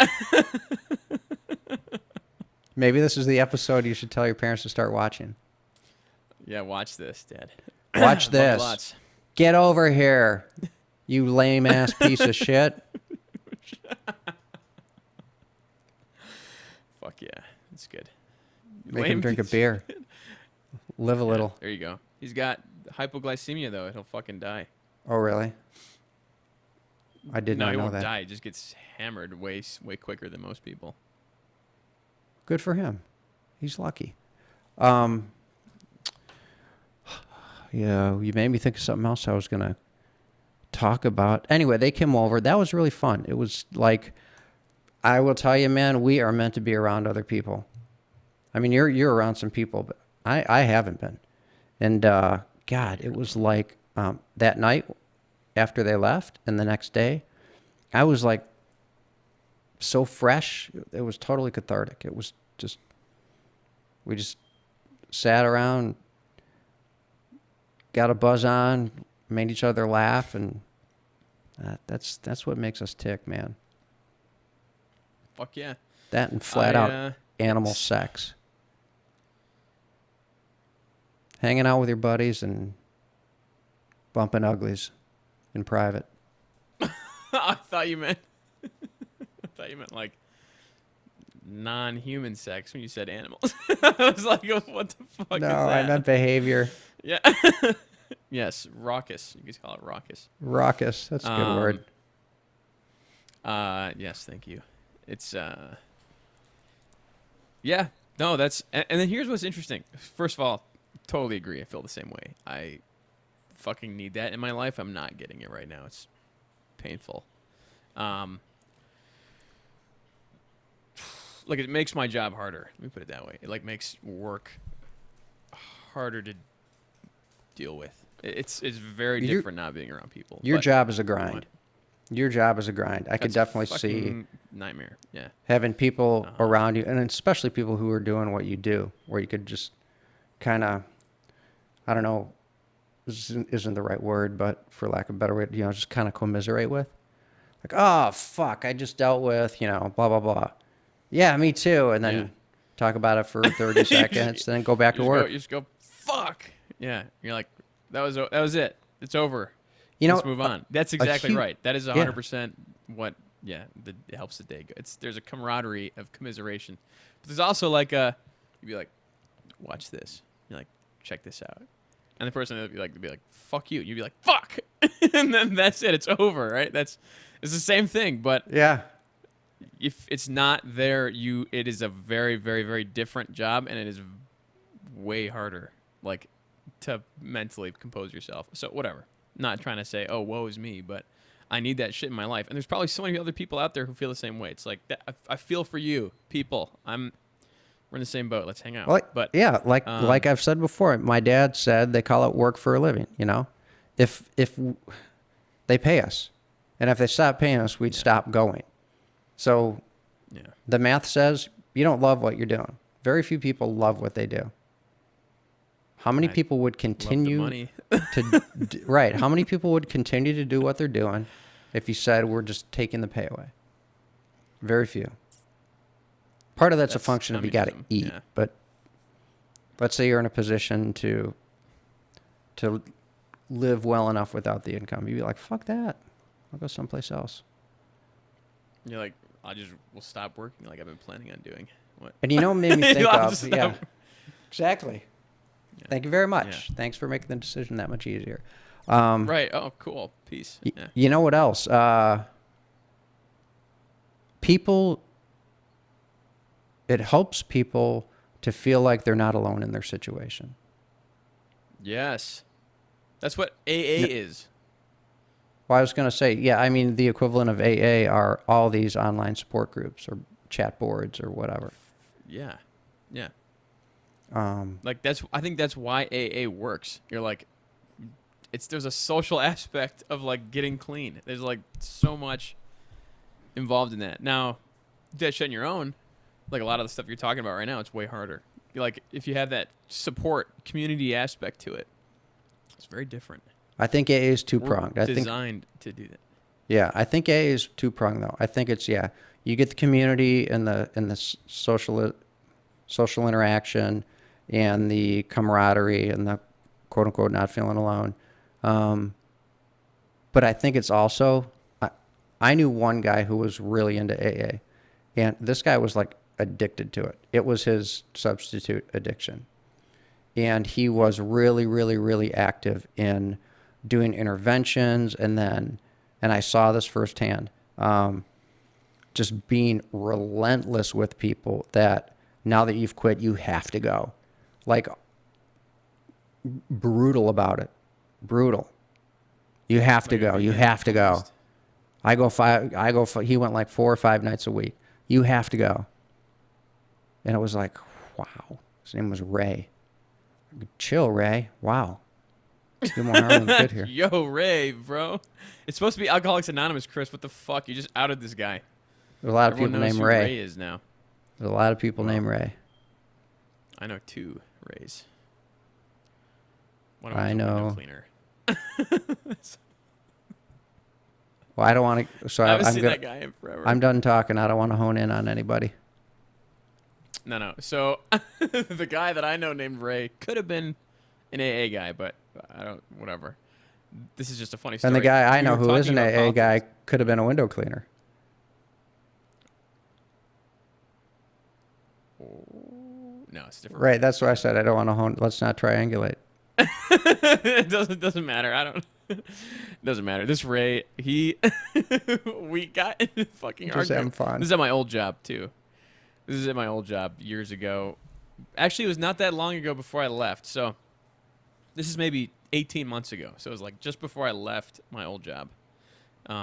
Maybe this is the episode you should tell your parents to start watching. Yeah. Watch this, Dad. Watch Love this. lots. Get over here, you lame ass piece of shit. Fuck yeah. It's good. Make him Lame drink a piece of beer. shit. Live a Yeah, little. there you go. He's got hypoglycemia though. He'll fucking die. Oh, really? I did no, not he know won't that. die. He just gets hammered way quicker than most people. Good for him. He's lucky. Yeah, you made me think of something else I was gonna talk about. Anyway, they came over. That was really fun. It was like, I will tell you, man, we are meant to be around other people. I mean, you're around some people, but I haven't been. And God, it was like that night after they left, and the next day, I was like so fresh. It was totally cathartic. It was just, we just sat around, got a buzz on, made each other laugh, and that's what makes us tick, man. Fuck yeah. That and flat out animal sex. Hanging out with your buddies and bumping uglies in private. I thought you meant like non-human sex when you said animals. I was like, what the fuck is that? No, I meant behavior. Yeah. Yes, raucous. You could call it raucous. Raucous. That's a good word. Yes, thank you. It's yeah. No, that's and then here's what's interesting. First of all, totally agree. I feel the same way. I fucking need that in my life. I'm not getting it right now. It's painful. Like, it makes my job harder. Let me put it that way. It like makes work harder to deal with. It's very different not being around people. Your job is a grind. Your job is a grind. I could definitely see nightmare. Yeah. Having people around you, and especially people who are doing what you do, where you could just kind of, I don't know, this isn't the right word, but for lack of a better word, just kind of commiserate with. Like, oh, fuck, I just dealt with, blah, blah, blah. Yeah, me too. And then talk about it for 30 seconds, then go back to work. You just go, fuck. Yeah. You're like, that was it. It's over. Let's move on. That's exactly right. That is 100% what, it helps the day go. There's a camaraderie of commiseration. But there's also like you'd be like, watch this. You're like, check this out. And the person would be like, fuck you. You'd be like, fuck. And then that's it. It's over, right? It's the same thing. But yeah, if it's not there, it is a very, very, very different job, and it is way harder, like, to mentally compose yourself. So whatever. Not trying to say, oh, woe is me, but I need that shit in my life. And there's probably so many other people out there who feel the same way. It's like, I feel for you, people. We're in the same boat. Let's hang out. Well, but yeah, like I've said before, my dad said they call it work for a living. If they pay us, and if they stop paying us, we'd stop going. So the math says you don't love what you're doing. Very few people love what they do. How many people would continue right? How many people would continue to do what they're doing if you said we're just taking the pay away? Very few. Part of that's a function of you got to eat, but let's say you're in a position to live well enough without the income. You'd be like, fuck that. I'll go someplace else. You're like, we'll stop working like I've been planning on doing. What? And what made me think of, exactly. Yeah. Thank you very much. Yeah. Thanks for making the decision that much easier. Right. Oh, cool. Peace. Yeah. You know what else? It helps people to feel like they're not alone in their situation. Yes. That's what AA is. Well, I was going to say, the equivalent of AA are all these online support groups or chat boards or whatever. Yeah. Yeah. I think that's why AA works. You're like, there's a social aspect of like getting clean. There's like so much involved in that. Now, do that shit on your own, like a lot of the stuff you're talking about right now, it's way harder. Like, if you have that support community aspect to it, it's very different. I think AA is two-pronged. Designed to do that. Yeah, I think AA is two-pronged though. I think it's you get the community and the social interaction and the camaraderie and the quote unquote not feeling alone. But I think it's also, I knew one guy who was really into AA, and this guy was like addicted to it. It was his substitute addiction. And he was really, really, really active in doing interventions. And I saw this firsthand, just being relentless with people that now that you've quit, you have to go. Like, brutal about it. Brutal. You have to Like a go. You vegan have to go. activist. I go five. I go. He went like 4 or 5 nights a week. You have to go. And it was like, wow. His name was Ray. Chill, Ray. Wow. Do more harm than good here. Yo, Ray, bro. It's supposed to be Alcoholics Anonymous, Chris. What the fuck? You just outed this guy. There's a lot of Everyone people knows named who Ray. Ray is now. There's a lot of people Well. named Ray. I know 2 Rays. One I of them's a window know. cleaner. Well, I don't want to. So I haven't I'm seen gonna. that guy in forever. I'm done talking. I don't want to hone in on anybody. No. So the guy that I know named Ray could have been an AA guy, but I don't. Whatever. This is just a funny story. And the guy I We know were who is talking an about AA guy politics. could have been a window cleaner. No, it's different. Right. That's why I said I don't want to hone. Let's not triangulate. It doesn't matter. I don't. Doesn't matter. This Ray, he, we got in a fucking Just having argument. fun. This is at my old job too. This is at my old job years ago. Actually, it was not that long ago before I left. So, this is maybe 18 months ago. So it was like just before I left my old job. We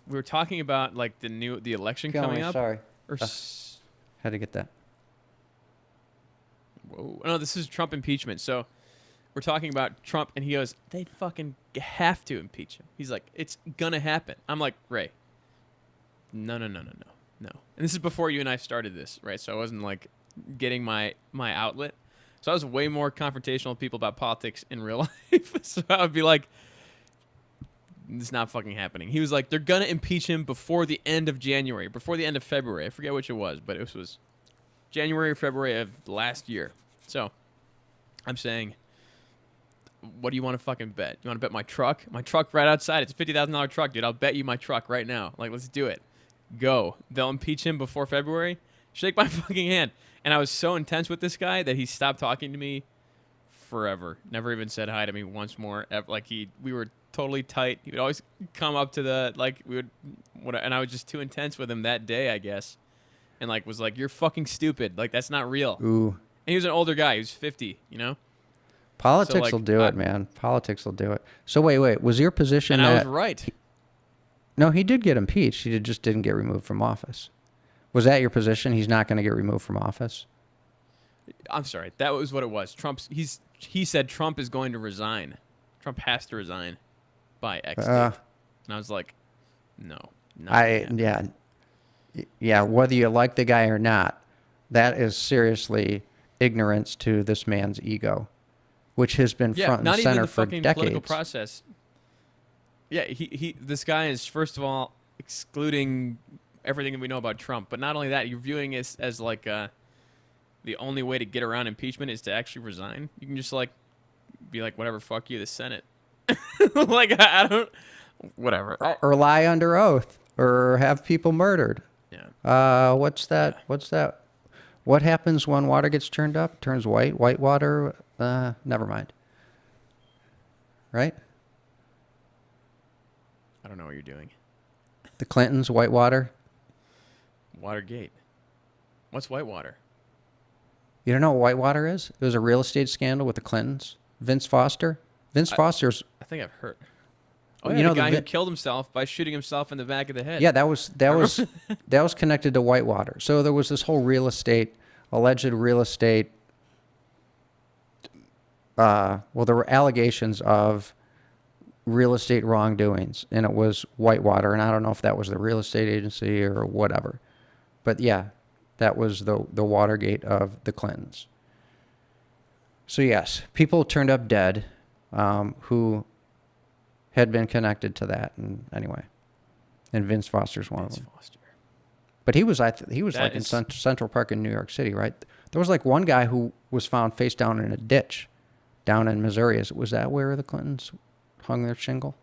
were talking about like the election Kill coming me, up. sorry. Or Had to get that. whoa, no, this is Trump impeachment. So we're talking about Trump, and he goes, "They fucking have to impeach him." He's like, "It's gonna happen." I'm like, Ray, no. And this is before you and I started this, right? So I wasn't like getting my outlet. So I was way more confrontational with people about politics in real life. So I would be like, "It's not fucking happening." He was like, "They're gonna impeach him before the end of January, before the end of February." I forget which it was, but it was January or February of last year. So I'm saying, what do you want to fucking bet? You want to bet my truck? My truck right outside. It's a $50,000 truck, dude. I'll bet you my truck right now. Like, let's do it. Go. They'll impeach him before February. Shake my fucking hand. And I was so intense with this guy that he stopped talking to me forever. Never even said hi to me once more. Like we were totally tight. He would always come up to and I was just too intense with him that day, I guess. And like was like, "You're fucking stupid. Like that's not real." Ooh. And he was an older guy. He was 50. Politics like, will do it, man. Politics will do it. So wait. Was your position And I that was right. no, he did get impeached. He just didn't get removed from office. Was that your position? He's not going to get removed from office. I'm sorry. That was what it was. He said Trump is going to resign. Trump has to resign by X date. And I was like, no. Not gonna happen. Yeah. Whether you like the guy or not, that is seriously ignorance to this man's ego, which has been front not and even center the for fucking political decades. process. Yeah, this guy is first of all excluding everything that we know about Trump, but not only that, you're viewing it as like the only way to get around impeachment is to actually resign. You can just like be like, whatever, fuck you, the Senate. Like I don't, whatever. Or lie under oath, or have people murdered. Yeah. What's that? What happens when water gets turned up? It turns white. White water. Never mind. Right? I don't know what you're doing. The Clintons, white water. Watergate. What's Whitewater? You don't know what white water is? It was a real estate scandal with the Clintons. Vince Foster. Foster's. I think I've heard. Oh, You yeah, know the the guy who vi- killed himself by shooting himself in the back of the head. Yeah, that was that was connected to Whitewater. So there was this whole alleged real estate. Well, there were allegations of real estate wrongdoings, and it was Whitewater, and I don't know if that was the real estate agency or whatever, but yeah, that was the Watergate of the Clintons. So yes, people turned up dead, who had been connected to that, and anyway, and Vince Foster's one of them. Foster. But he was like That in is- Central Park in New York City, right? There was like one guy who was found face down in a ditch, down in Missouri. Was that where the Clintons hung their shingle?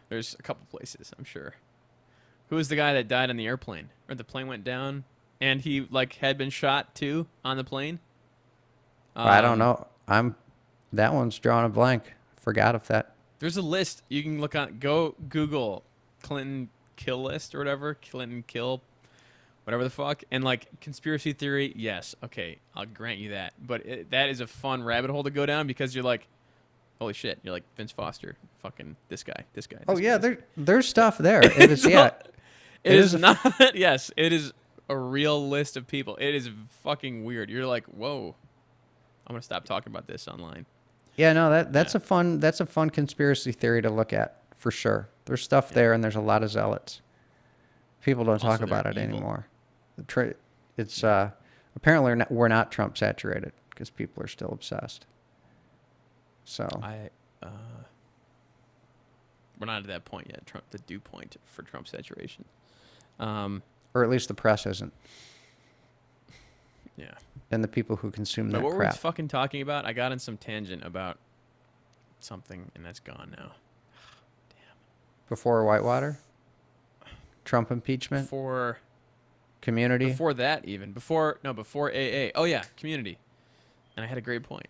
There's a couple places, I'm sure. Who was the guy that died on the airplane? Or the plane went down and he like had been shot too on the plane? I don't know. That one's drawing a blank. Forgot if that. There's a list you can look on. Go Google Clinton kill list or whatever. Clinton kill, whatever the fuck. And like conspiracy theory, yes, okay, I'll grant you that. But that is a fun rabbit hole to go down because you're like, holy shit, you're like Vince Foster, fucking this guy. Oh This yeah, guy. there's stuff there. It is yeah. It is not. Yes, it is a real list of people. It is fucking weird. You're like, whoa, I'm gonna stop talking about this online. Yeah, no, that's a fun conspiracy theory to look at for sure. There's stuff there, and there's a lot of zealots. People don't talk Also, about they're it evil. anymore. It's apparently we're not Trump saturated because people are still obsessed. So We're not at that point yet. Trump, the dew point for Trump saturation. or at least the press isn't, Yeah. and the people who consume But that what were we crap. fucking talking about? I got in some tangent about something, and that's gone now. Before Whitewater, Trump impeachment, community. Before that, even before AA. Oh yeah, community. And I had a great point.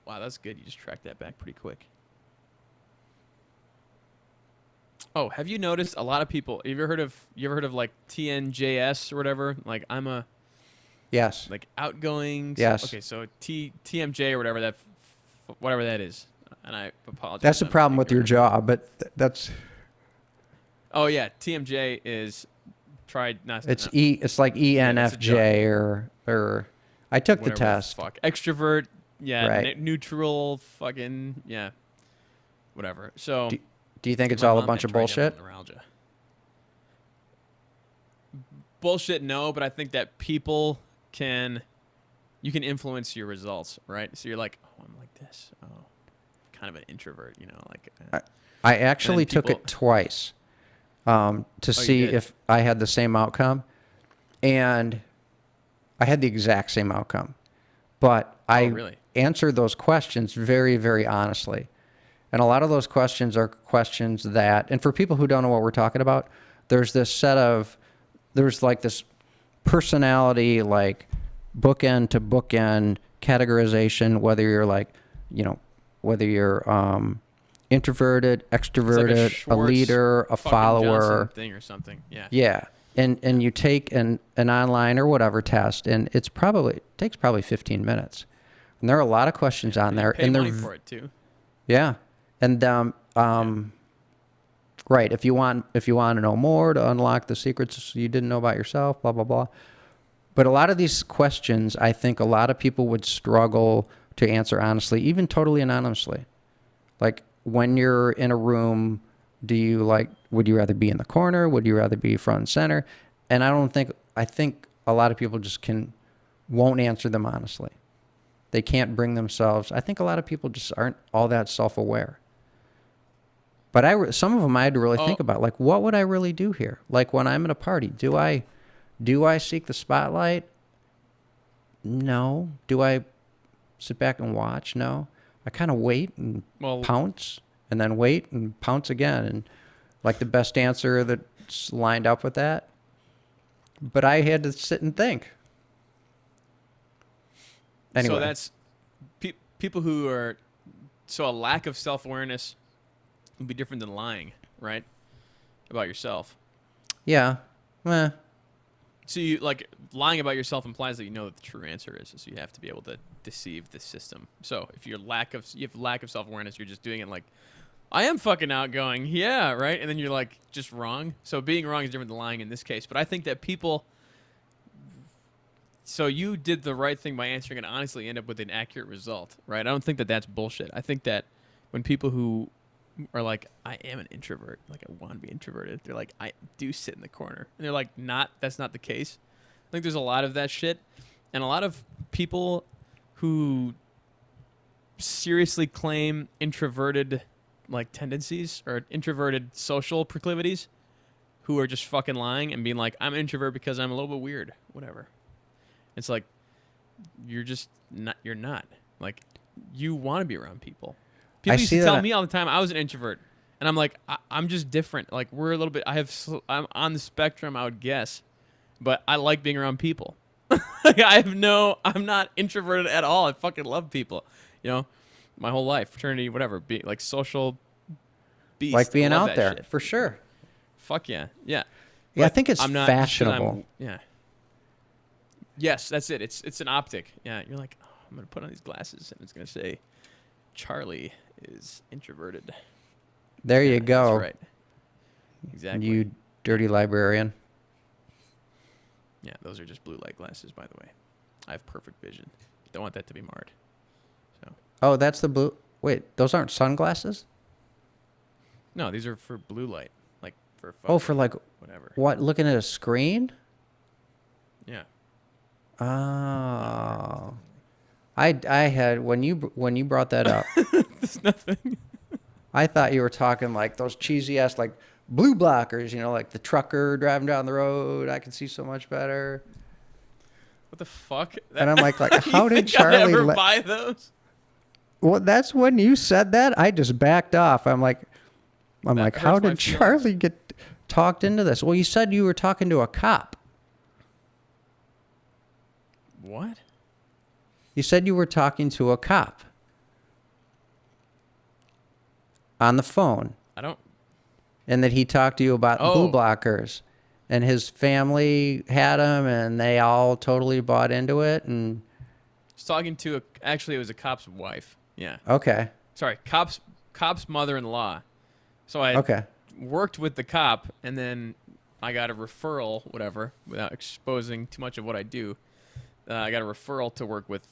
Wow, that's good. You just tracked that back pretty quick. Oh, have you noticed a lot of people? You ever heard of like TNJS or whatever? Like I'm a Yes. like outgoing. Yes. Okay, so TMJ or whatever whatever that is. And I apologize. That's the I'm problem with your ignorant. job, but that's Oh yeah, TMJ is tried not. it's like that's a ENFJ or I took the whatever test. Fuck. Extrovert, yeah, Right. neutral, fucking, yeah, whatever. So, Do you think it's my all a mom bunch got of tried bullshit? neuralgia. Bullshit, no, but I think that people you can influence your results, right? So you're like, oh, I'm like this. Oh, kind of an introvert, like. I actually took people- it twice to see did? if I had the same outcome, and I had the exact same outcome, but I really? answered those questions very, very honestly. And a lot of those questions are questions that, and for people who don't know what we're talking about, there's like this personality, like bookend to bookend categorization, whether you're like, whether you're introverted, It's like extroverted, a Schwartz leader, a fucking follower. Johnson thing or something. Yeah. Yeah. And you take an online or whatever test, and it takes probably 15 minutes. And there are a lot of questions on there. Pay and money they're for it too. Yeah. And right, if you want to know more to unlock the secrets you didn't know about yourself, blah blah blah. But a lot of these questions, I think a lot of people would struggle to answer honestly, even totally anonymously. Like when you're in a room, would you rather be in the corner? Would you rather be front and center? And I think a lot of people just won't answer them honestly. They can't bring themselves. I think a lot of people just aren't all that self-aware. But some of them I had to really think about, like, what would I really do here? Like when I'm at a party, do I seek the spotlight? No. Do I sit back and watch? No. I kind of wait and pounce, and then wait and pounce again, and like the best answer that's lined up with that. But I had to sit and think. Anyway. So that's people who are a lack of self-awareness would be different than lying, right? About yourself. Yeah. So you like lying about yourself implies that you know what the true answer is. So you have to be able to deceive the system. So if you have lack of self-awareness, you're just doing it like, I am fucking outgoing, yeah, right? And then you're like just wrong. So being wrong is different than lying in this case. But I think that people. So you did the right thing by answering and honestly end up with an accurate result, right? I don't think that that's bullshit. I think that when people who are like, I am an introvert, like I want to be introverted, they're like, I do sit in the corner. And they're like, that's not the case. I think there's a lot of that shit. And a lot of people who seriously claim introverted like tendencies or introverted social proclivities who are just fucking lying and being like, I'm an introvert because I'm a little bit weird, whatever. It's like, you're not. Like, you want to be around people. People used to tell me all the time I was an introvert. And I'm like, I'm just different. Like, we're a little bit, I'm on the spectrum, I would guess. But I like being around people. Like, I'm not introverted at all. I fucking love people. My whole life, fraternity, whatever. Be like social beast. Like being I love out that there, shit. for sure. Fuck yeah. Yeah. Yeah, I But think it's I'm not, just 'cause fashionable. yeah. Yes, that's it. It's an optic. Yeah, you're like, oh, I'm gonna put on these glasses, and it's gonna say, Charlie is introverted. There Yeah, you go. that's right. Exactly. You dirty librarian. Yeah, those are just blue light glasses, by the way. I have perfect vision. Don't want that to be marred. So Oh, that's the blue. Wait, those aren't sunglasses? no, these are for blue light, like for Oh, for like whatever. what? Looking at a screen? Yeah. Oh. I had when you brought that up, There's nothing. I thought you were talking like those cheesy ass like blue blockers, you know, like the trucker driving down the road. I can see so much better. What the fuck? And I'm like You how did think I'd Charlie ever buy those? Well, that's when you said that. I just backed off. I'm like, That how hurts my did feelings. Charlie get talked into this? Well, you said you were talking to a cop. What? You said you were talking to a cop on the phone, I don't. and that he talked to you about blue Oh. blockers, and his family had them, and they all totally bought into it. And I was talking to actually it was a cop's wife. Yeah. okay, Sorry, cop's mother-in-law. So I okay, worked with the cop, and then I got a referral, whatever, without exposing too much of what I do. I got a referral to work with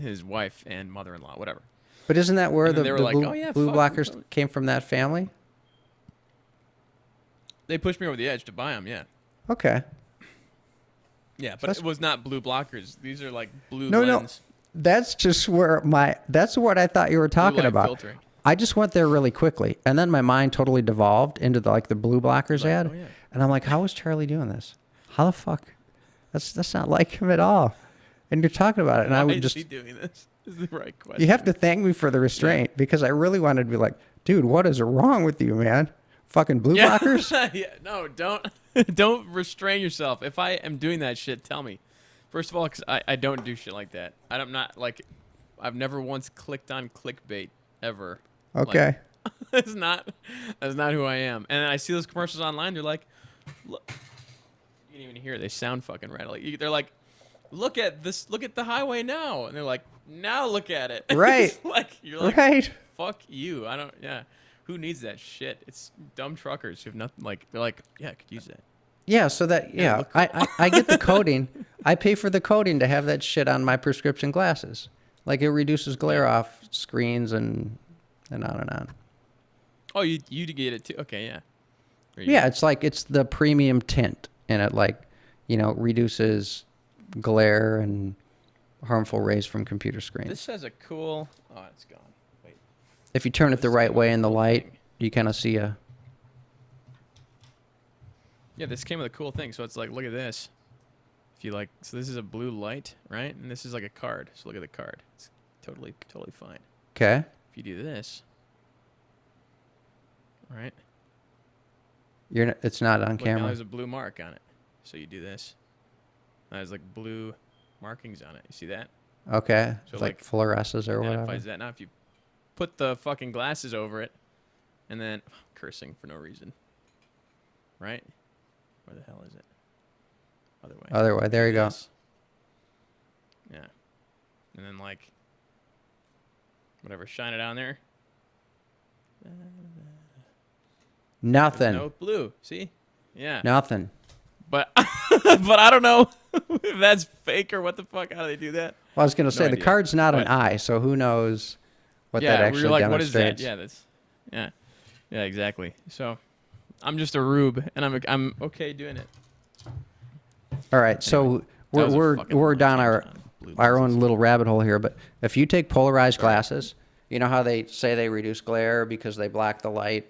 his wife and mother-in-law, whatever. but isn't that where And the, then they were the like, blue, "Oh, yeah, blue fuck, blockers came from? That family? They pushed me over the edge to buy them, yeah. Okay. Yeah, but that's- it was not blue blockers. These are like blue No, lens. That's just where that's what I thought you were talking light about. filtering. I just went there really quickly, and then my mind totally devolved into the blue blockers Like, ad, oh, yeah. and I'm like, how is Charlie doing this? How the fuck? That's not like him at all. And you're talking about it, and Why I would is just he doing this? Is the right question. you have to thank me for the restraint because I really wanted to be like, dude, what is wrong with you, man? Fucking blue Yeah. blockers? Yeah, no, don't don't restrain yourself. If I am doing that shit, tell me. First of all, because I don't do shit like that. I'm not like, I've never once clicked on clickbait ever. Okay. That's not who I am. And I see those commercials online. They're like, look, you can even hear it. They sound fucking rattly. They're like, look at this. Look at the highway now. And they're like, now look at it. Right. It's like you're like, Right. fuck you. I don't. Yeah. Who needs that shit? It's dumb truckers who have nothing. Like they're like, yeah, I could use that. Yeah, so that Yeah, look I get the coding. I pay for the coding to have that shit on my prescription glasses. Like it reduces glare off screens and on and on. Oh, you get it too. Okay, yeah. There you Yeah, go. it's like it's the premium tint, and it like, reduces glare and harmful rays from computer screens. This has a cool. Oh, it's gone. Wait. If you turn it the This right came way with in a the cool light, thing. you kind of see a. Yeah, this came with a cool thing. So it's like, look at this. If you like, so this is a blue light, right? And this is like a card. So look at the card. It's totally fine. Okay. If you do this, right? It's not on Look, now camera. there's a blue mark on it. So you do this. Now there's like blue markings on it. You see that? Okay. So It's like like, fluoresces or whatever. Identifies that. Now if you put the fucking glasses over it, and then cursing for no reason, right? Where the hell is it? Other way. Other way. There you go. This. Yeah. And then like whatever, shine it on there. There's Nothing. no blue. See? Yeah. Nothing. But but I don't know if that's fake or what the fuck. How do they do that? Well, I was going to say the idea. card's not an But- eye, so who knows what that Yeah, actually we were like, what is demonstrates. that? Yeah, that's yeah, exactly. So I'm just a rube, and I'm okay doing it. All right, so Anyway, that was a we're fucking we're down long our tangent on blue our lenses. own little rabbit hole here. But if you take polarized glasses, you know how they say they reduce glare because they block the light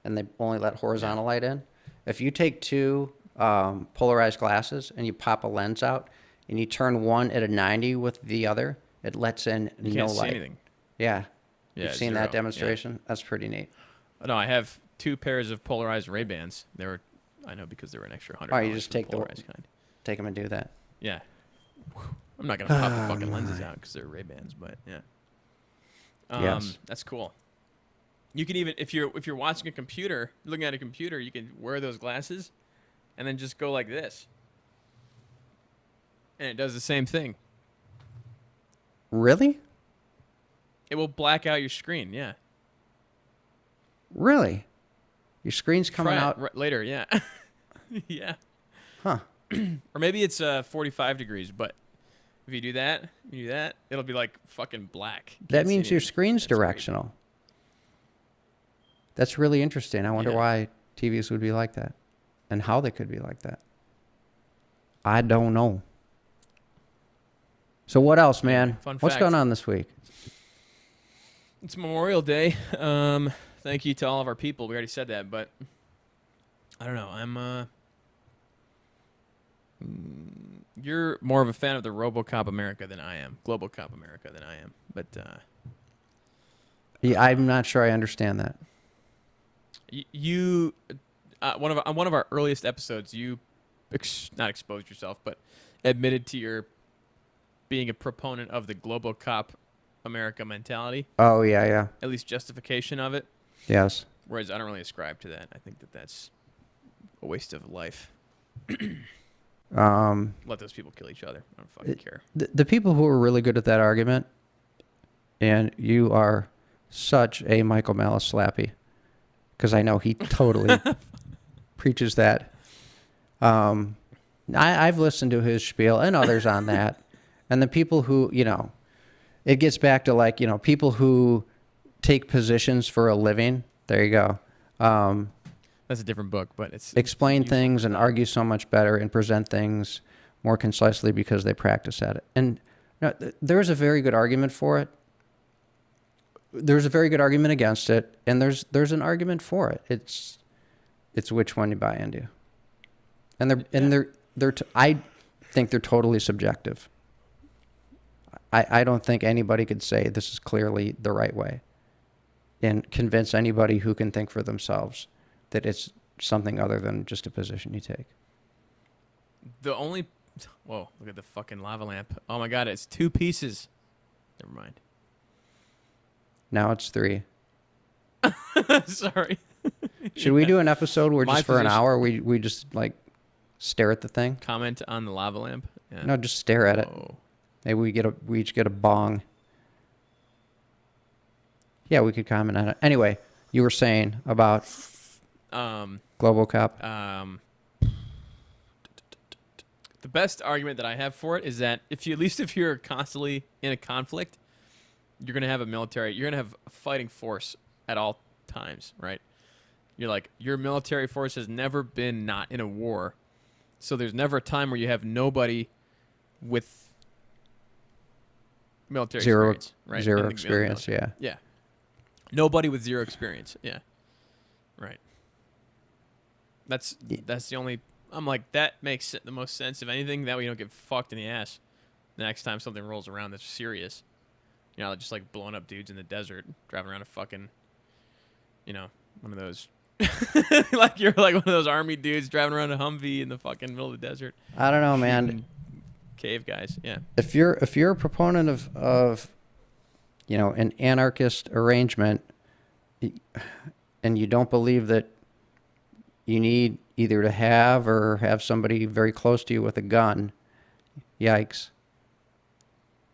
and they only let horizontal light in. If you take two polarized glasses and you pop a lens out and you turn one at a 90 with the other, it lets in You no can't see light. anything. Yeah, Yeah, you've seen zero. that demonstration. That's pretty neat. Yeah. No, I have 2 pairs of polarized Ray-Bans. They were, I know, because they were an extra $100. Oh, you just for take the polarized kind. Take them and do that. Yeah. I'm not gonna pop the Oh, fucking lenses my. out because they're Ray-Bans, but yeah. Yes. That's cool. You can even if you're watching a computer, looking at a computer, you can wear those glasses, and then just go like this. And it does the same thing. Really? It will black out your screen, yeah. Really? Your screen's coming Try it out. later, yeah. Yeah. Huh. Or maybe it's 45 degrees, but if you do that, it'll be like fucking black. You That can't see means your anything. screen's That's crazy. directional. That's really interesting. I wonder Yeah. why TVs would be like that and how they could be like that. I don't know. So what else, man? Fun What's fact. going on this week? It's Memorial Day. Thank you to all of our people. We already said that, but I don't know. You're more of a fan of the RoboCop America than I am. Global Cop America than I am. But Yeah, I'm not sure I understand that. you one of our earliest episodes, you not exposed yourself, but admitted to your being a proponent of the Global Cop America mentality, Oh, yeah, yeah. at least justification of it. Yes. Whereas I don't really ascribe to that. I think that that's a waste of life. Let those people kill each other. I don't fucking care. The people who are really good at that argument, and you are such a Michael Malice slappy, because I know he totally preaches that. I've listened to his spiel and others on that. And the people who, it gets back to like, people who take positions for a living. There you go. That's a different book, but it's Explain useful things for and that. argue so much better and present things more concisely because they practice at it. And there's a very good argument for it. There's a very good argument against it, and there's an argument for it. It's which one you buy into. And I think they're totally subjective. I don't think anybody could say this is clearly the right way and convince anybody who can think for themselves that it's something other than just a position you take. Whoa, look at the fucking lava lamp. Oh my god, it's 2 pieces. Never mind. Now it's 3. Sorry. Should we do an episode where My just for an position- hour we just like stare at the thing? Comment on the lava lamp. Yeah. No, just stare at it. Whoa. Maybe we each get a bong. Yeah, we could comment on it. Anyway, you were saying about Global Cop. The best argument that I have for it is that if you're constantly in a conflict, you're gonna have you're gonna have a fighting force at all times, right? You're like, your military force has never been not in a war, so there's never a time where you have nobody with military experience, right? Zero In the experience, military. yeah. Yeah. Nobody with zero experience. Yeah. Right. That's the only. I'm like, that makes the most sense. If anything, that way you don't get fucked in the ass the next time something rolls around that's serious. Just like blowing up dudes in the desert, driving around a fucking, one of those. Like you're like one of those army dudes driving around a Humvee in the fucking middle of the desert. I don't know, man. shooting Cave guys. Yeah. If you're a proponent of an anarchist arrangement, and you don't believe that you need either to have somebody very close to you with a gun, yikes.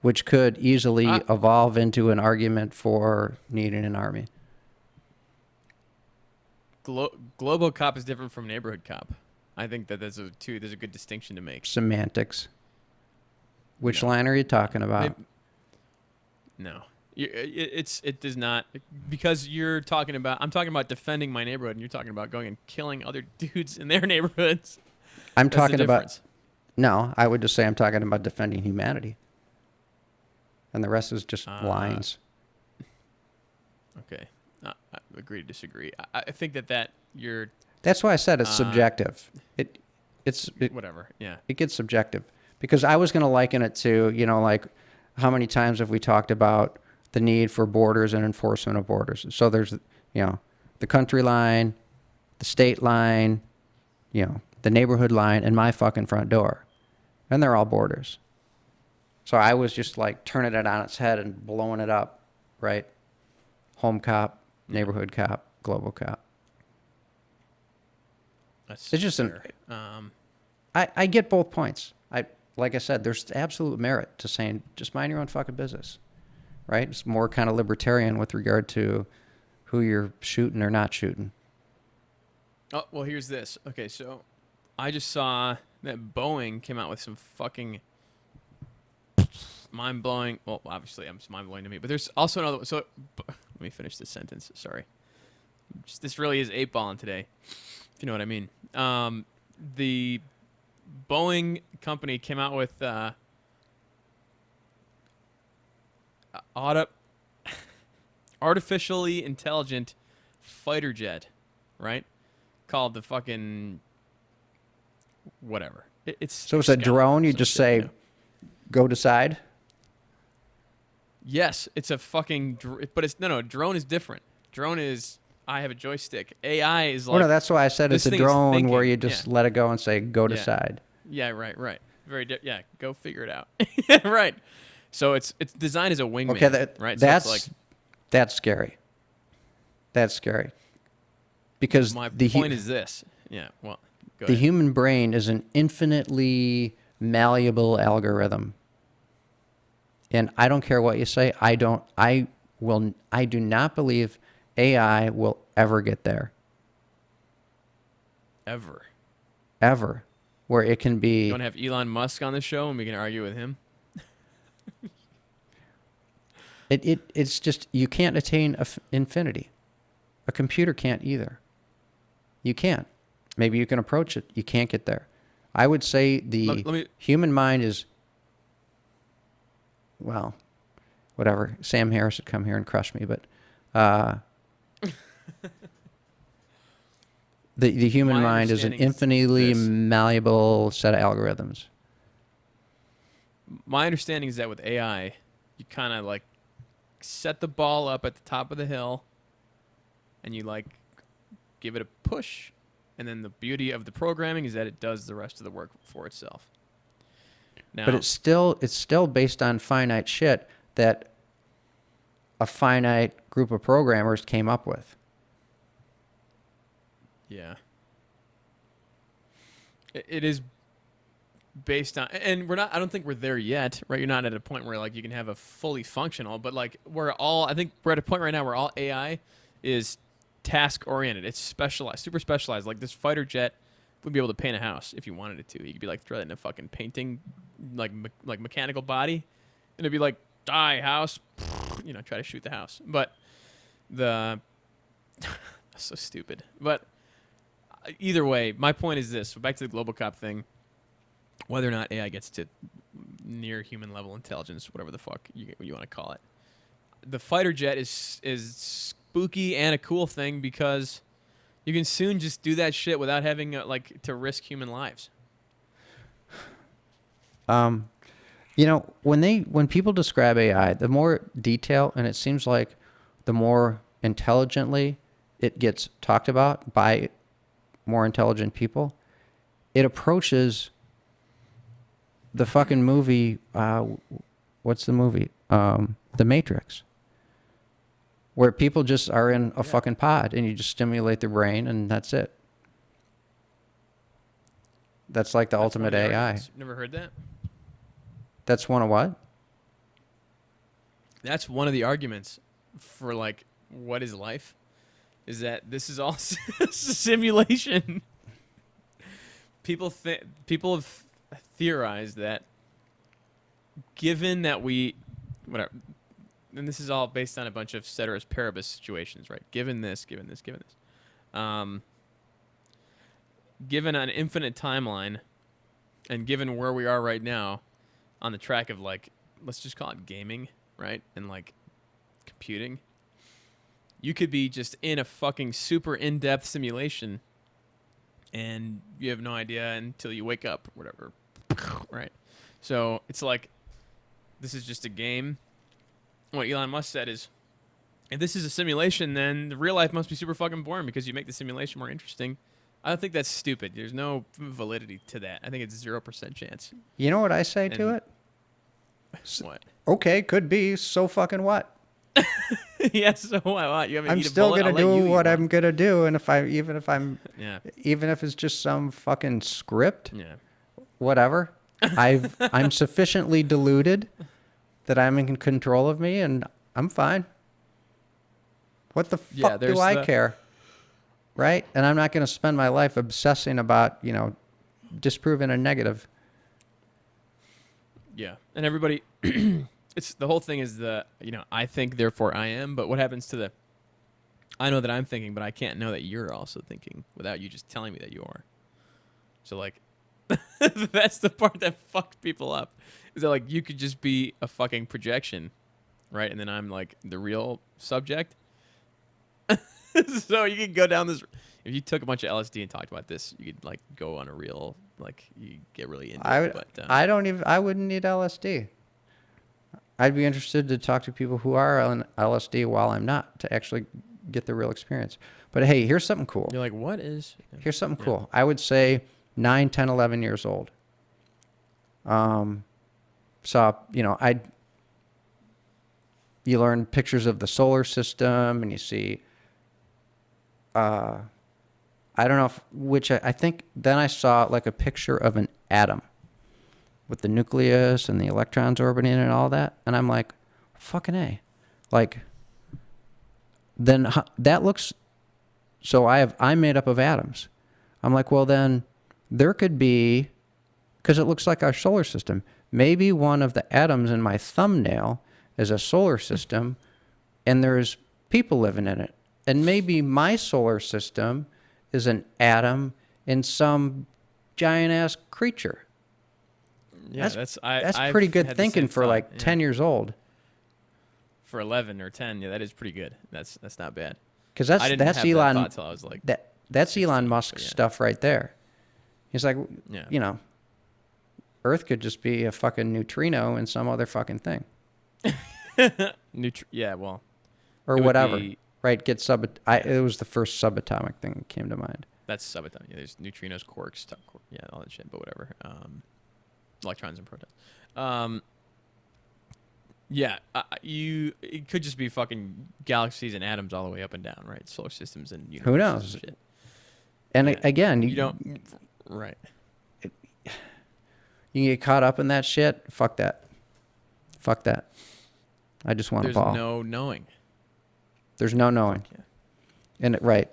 Which could easily evolve into an argument for needing an army. Global Cop is different from Neighborhood Cop. I think that there's a good distinction to make. Semantics. Which line are you talking about? No. It does not, because I'm talking about defending my neighborhood, and you're talking about going and killing other dudes in their neighborhoods. I'm That's the talking about, difference. no, I would just say I'm talking about defending humanity. And the rest is just lines. Okay. I agree to disagree. I think that you're That's why I said it's subjective. It's whatever. Yeah. it gets subjective. Because I was going to liken it to, like how many times have we talked about the need for borders and enforcement of borders? So there's, the country line, the state line, the neighborhood line, and my fucking front door. And they're all borders. So I was just like turning it on its head and blowing it up, right? Home cop, neighborhood cop, global cop. That's It's just fair. I get both points. Like I said, there's absolute merit to saying just mind your own fucking business, right? It's more kind of libertarian with regard to who you're shooting or not shooting. Oh, well, here's this. Okay, so I just saw that Boeing came out with some fucking mind blowing. Well, obviously, it's mind blowing to me, but there's also another. So let me finish this sentence. Sorry. This really is eight balling today, if you know what I mean. The Boeing company came out with auto, artificially intelligent fighter jet, right? Called the fucking whatever. It's So it's a drone. You some just shit, say, you know? go decide. Yes, it's a fucking. But it's no. Drone is different. Drone is I have a joystick. AI is Well, like no, that's why I said this it's a thing is drone where thinking. you just Yeah. let it go and say, go Yeah. decide. Yeah, right. Very yeah, go figure it out. Right. So it's designed as a wingman, Okay, right? that's So it's like that's scary. That's scary. Because my the point is this. Yeah, well, go the ahead. human brain is an infinitely malleable algorithm. And I don't care what you say, I do not believe AI will ever get there. Ever. Ever. Where it can You be want to have Elon Musk on the show and we can argue with him? it's just you can't attain infinity. A computer can't either. You can't. Maybe you can approach it. You can't get there. I would say the Let me human mind is, well, whatever. Sam Harris would come here and crush me, but the human My mind is an understanding is infinitely this. malleable set of algorithms. My understanding is that with AI, you kind of like set the ball up at the top of the hill and you like give it a push, and then the beauty of the programming is that it does the rest of the work for itself. Now, But it's still based on finite shit that a finite group of programmers came up with. yeah. It is based on, and I don't think we're there yet, right? You're not at a point where like you can have a fully functional, but like I think we're at a point right now where all AI is task oriented. It's specialized, super specialized. Like this fighter jet would be able to paint a house if you wanted it to. You could be like throw that in a fucking painting, like mechanical body, and it'd be like die house, try to shoot the house. But the that's so stupid. But either way, my point is this. So back to the Global Cop thing. Whether or not AI gets to near human level intelligence, whatever the fuck you want to call it, the fighter jet is spooky and a cool thing because you can soon just do that shit without having to risk human lives. When people describe AI, the more detail, and it seems like the more intelligently it gets talked about by more intelligent people, it approaches the fucking movie. What's the movie? The Matrix, where people just are in a fucking pod and you just stimulate their brain and that's it. That's like the ultimate one of the AI. arguments. Never heard that? That's one of what? That's one of the arguments for like what is life, is that this is all simulation. People have theorized that given that whatever, and this is all based on a bunch of ceteris paribus situations, right? Given this, given an infinite timeline, and given where we are right now on the track of like, let's just call it gaming, right? And like computing, you could be just in a fucking super in-depth simulation and you have no idea until you wake up or whatever, right? So it's like, this is just a game. What Elon Musk said is, if this is a simulation, then the real life must be super fucking boring because you make the simulation more interesting. I don't think that's stupid. There's no validity to that. I think it's 0% chance. You know what I say to And- it? What? Okay, could be. So fucking what? Yeah, so what? You want me to I'm eat a still bullet? gonna I'll let you do eat what one. I'm gonna do, and Yeah, even if it's just some fucking script, yeah. whatever. I'm sufficiently deluded that I'm in control of me, and I'm fine. What the Yeah, fuck do there's I the care? Right? And I'm not going to spend my life obsessing about, disproving a negative. yeah, and everybody. It's the whole thing is I think therefore I am. But what happens to the I know that I'm thinking, but I can't know that you're also thinking without you just telling me that you are. So like, that's the part that fucks people up. Is that like you could just be a fucking projection, right? And then I'm like the real subject. So you could go down this. If you took a bunch of LSD and talked about this, you could like go on a real like you get really into I it. would, But I wouldn't need LSD. I'd be interested to talk to people who are on LSD while I'm not to actually get the real experience. But hey, here's something cool. you're like, what is? Here's something Yeah. cool. I would say 9, 10, 11 years old. So, you learn pictures of the solar system and you see, I don't know I think then I saw like a picture of an atom with the nucleus and the electrons orbiting and all that. And I'm like, fucking A. Like, then that looks, so I'm made up of atoms. I'm like, well, then there could be, because it looks like our solar system. Maybe one of the atoms in my thumbnail is a solar system and there's people living in it. And maybe my solar system is an atom in some giant ass creature. Yeah, That's I've pretty good had the same thinking for thought, like yeah. 10 years old. For 11 or 10, yeah, that is pretty good. That's not bad. Because I didn't that's have that Elon thought till I was like, that's 16, Elon but Musk yeah. stuff right there. He's like, Yeah. Earth could just be a fucking neutrino in some other fucking thing Yeah, well, or it would whatever. be- Right? It was the first subatomic thing that came to mind. that's subatomic. Yeah, there's neutrinos, quarks, yeah, all that shit. But whatever. Electrons and protons. Yeah, it could just be fucking galaxies and atoms all the way up and down, right? Solar systems and universes. Who knows? And shit. And Yeah. again, You don't. Right. you get caught up in that shit. Fuck that. Fuck that. I just want There's a ball. no knowing. There's no knowing. Fuck yeah. And right.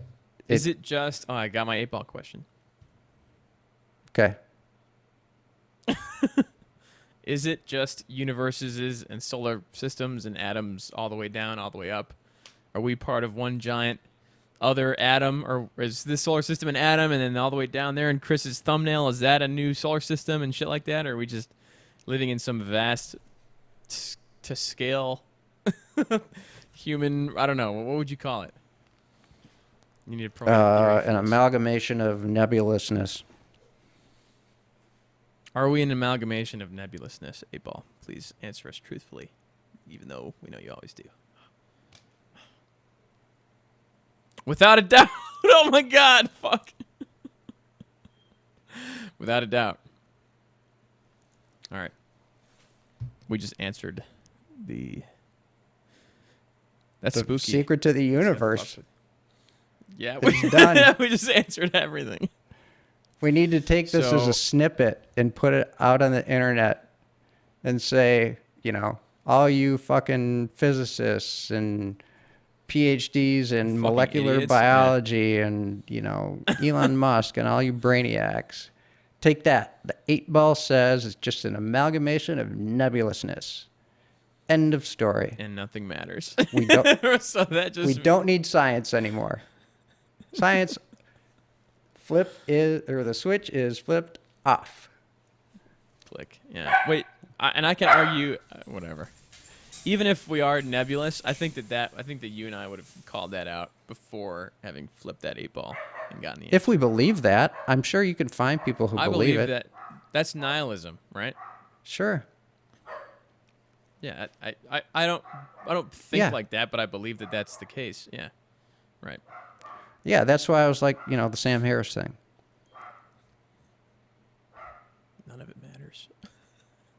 Is it just? Oh, I got my 8-ball question. Okay. Is it just universes and solar systems and atoms all the way down, all the way up? Are we part of one giant other atom, or is this solar system an atom and then all the way down there in Chris's thumbnail, is that a new solar system and shit like that? Or are we just living in some vast to scale human, I don't know, what would you call it? You need a program. An amalgamation of nebulousness. Are we an amalgamation of nebulousness, 8-ball? Please answer us truthfully, even though we know you always do. Without a doubt. Oh my God, fuck. Without a doubt. All right. We just answered that's The spooky. secret to the universe. Yeah, It's done. we just answered everything. We need to take this as So- a snippet and put it out on the internet and say, all you fucking physicists and PhDs in Fucking molecular idiots, biology and, Elon Musk and all you brainiacs. Take that. The 8-ball says it's just an amalgamation of nebulousness. End of story. And nothing matters. We don't So that just we don't need science anymore. Science the switch is flipped off. click. Yeah. Wait, I can argue whatever. Even if we are nebulous, I think that you and I would have called that out before having flipped that 8-ball and gotten the. If we believe that, I'm sure you can find people who I believe it. that that's nihilism, right? Sure. Yeah, I don't think Yeah. like that, but I believe that that's the case. Yeah, right. Yeah, that's why I was like, the Sam Harris thing. None of it matters.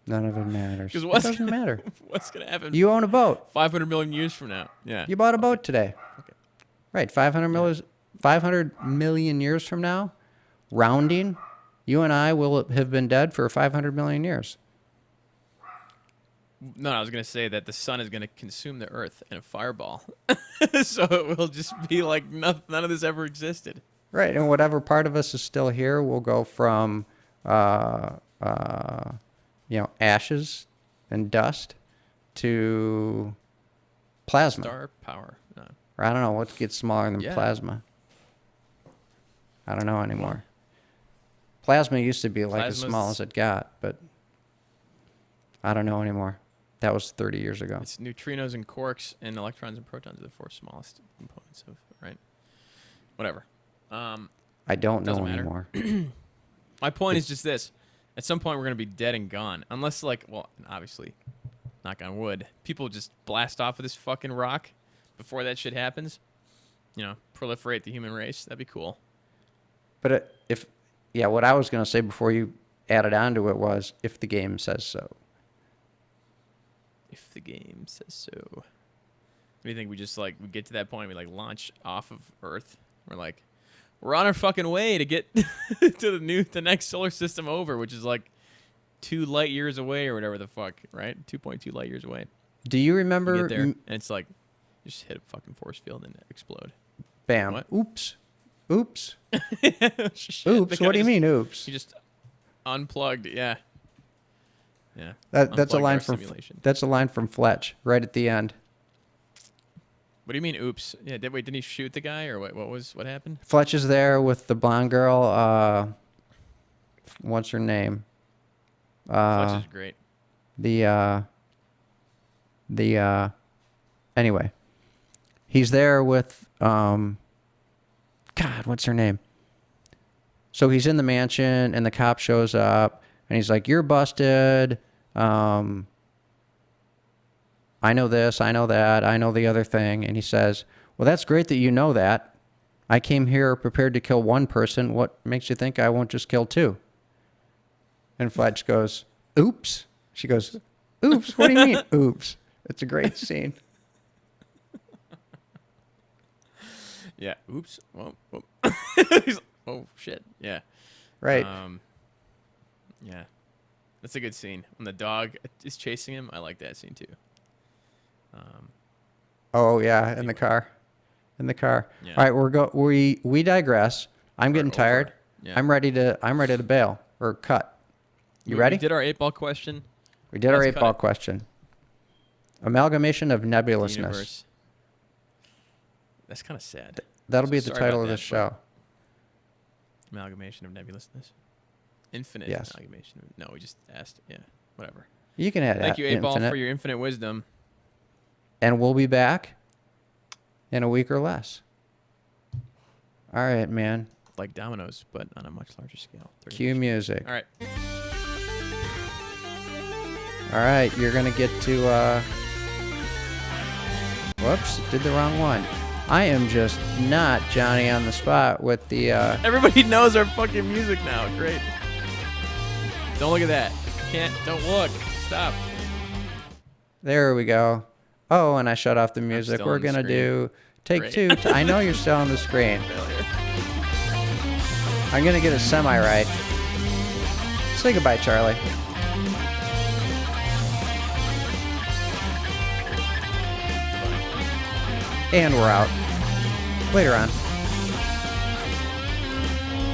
None of it matters. Because It what's doesn't matter. what's gonna happen? You own a boat. 500 million years from now. Yeah. You bought a boat today. Okay. Right. 500 million years from now, rounding, you and I will have been dead for 500 million years. No, I was gonna say that the sun is gonna consume the Earth in a fireball, so it will just be like none of this ever existed. Right. And whatever part of us is still here will go from, ashes and dust to plasma. Star power. No. Or I don't know what gets smaller than Yeah. plasma. I don't know anymore. Plasma used to be like as small as it got, but I don't know anymore. That was 30 years ago. It's neutrinos and quarks and electrons and protons are the four smallest components of, right? Whatever. I don't know doesn't matter. anymore. My point is just this. At some point, we're going to be dead and gone. Unless, like, well, obviously, knock on wood, people just blast off of this fucking rock before that shit happens. You know, proliferate the human race. That'd be cool. But what I was going to say before you added on to it was, if the game says so. If the game says so. What do you think? We just, like, we get to that point, we, like, launch off of Earth. We're like, we're on our fucking way to get to the next solar system over, which is like 2 light years away or whatever the fuck, right? 2.2 light years away. Do you remember? You get there, and it's like, you just hit a fucking force field and explode. Bam. What? Oops. Shit, Oops. What do you mean, oops? You just unplugged, yeah. Yeah. That's a line Unplugged our from simulation. that's a line from Fletch right at the end. What do you mean, oops? Yeah, didn't he shoot the guy, or what happened? Fletch is there with the blonde girl. What's her name? Fletch is great. Anyway, he's there with God, what's her name? So he's in the mansion, and the cop shows up, and he's like, "You're busted. I know this, I know that, I know the other thing." And he says, "Well, that's great that you know that. I came here prepared to kill one person. What makes you think I won't just kill 2? And Fletch goes, "Oops." She goes, "Oops? What do you mean, oops?" It's a great scene. Yeah. Oops. Whoa. He's like, oh shit. Yeah. Right. Yeah. That's a good scene. When the dog is chasing him, I like that scene too. Oh yeah, in the car. Yeah. All right, we digress. I'm getting Over. tired. Yeah. I'm ready to bail or cut. You ready? We did our 8-ball question. We did our Let's cut 8-ball it. question. Amalgamation of nebulousness. Universe. That's kind of sad. That'll So be the sorry title about of that, this show. Amalgamation of nebulousness. Infinite Yes. amalgamation. No, we just asked. Yeah. Whatever. You can add Thank you, 8-ball, infinite. for your infinite wisdom. And we'll be back in a week or less. All right, man. Like dominoes, but on a much larger scale. 30 Cue inches. music. All right. All right, you're going to get to... Whoops, did the wrong one. I am just not Johnny on the spot with the... Everybody knows our fucking music now. Great. Don't look at that. Don't look. Stop. There we go. Oh, and I shut off the music. still We're on the going to screen. do take Great. 2. I know you're still on the screen. Failure. I'm going to get it semi-right. Say goodbye, Charlie. And we're out. Later on.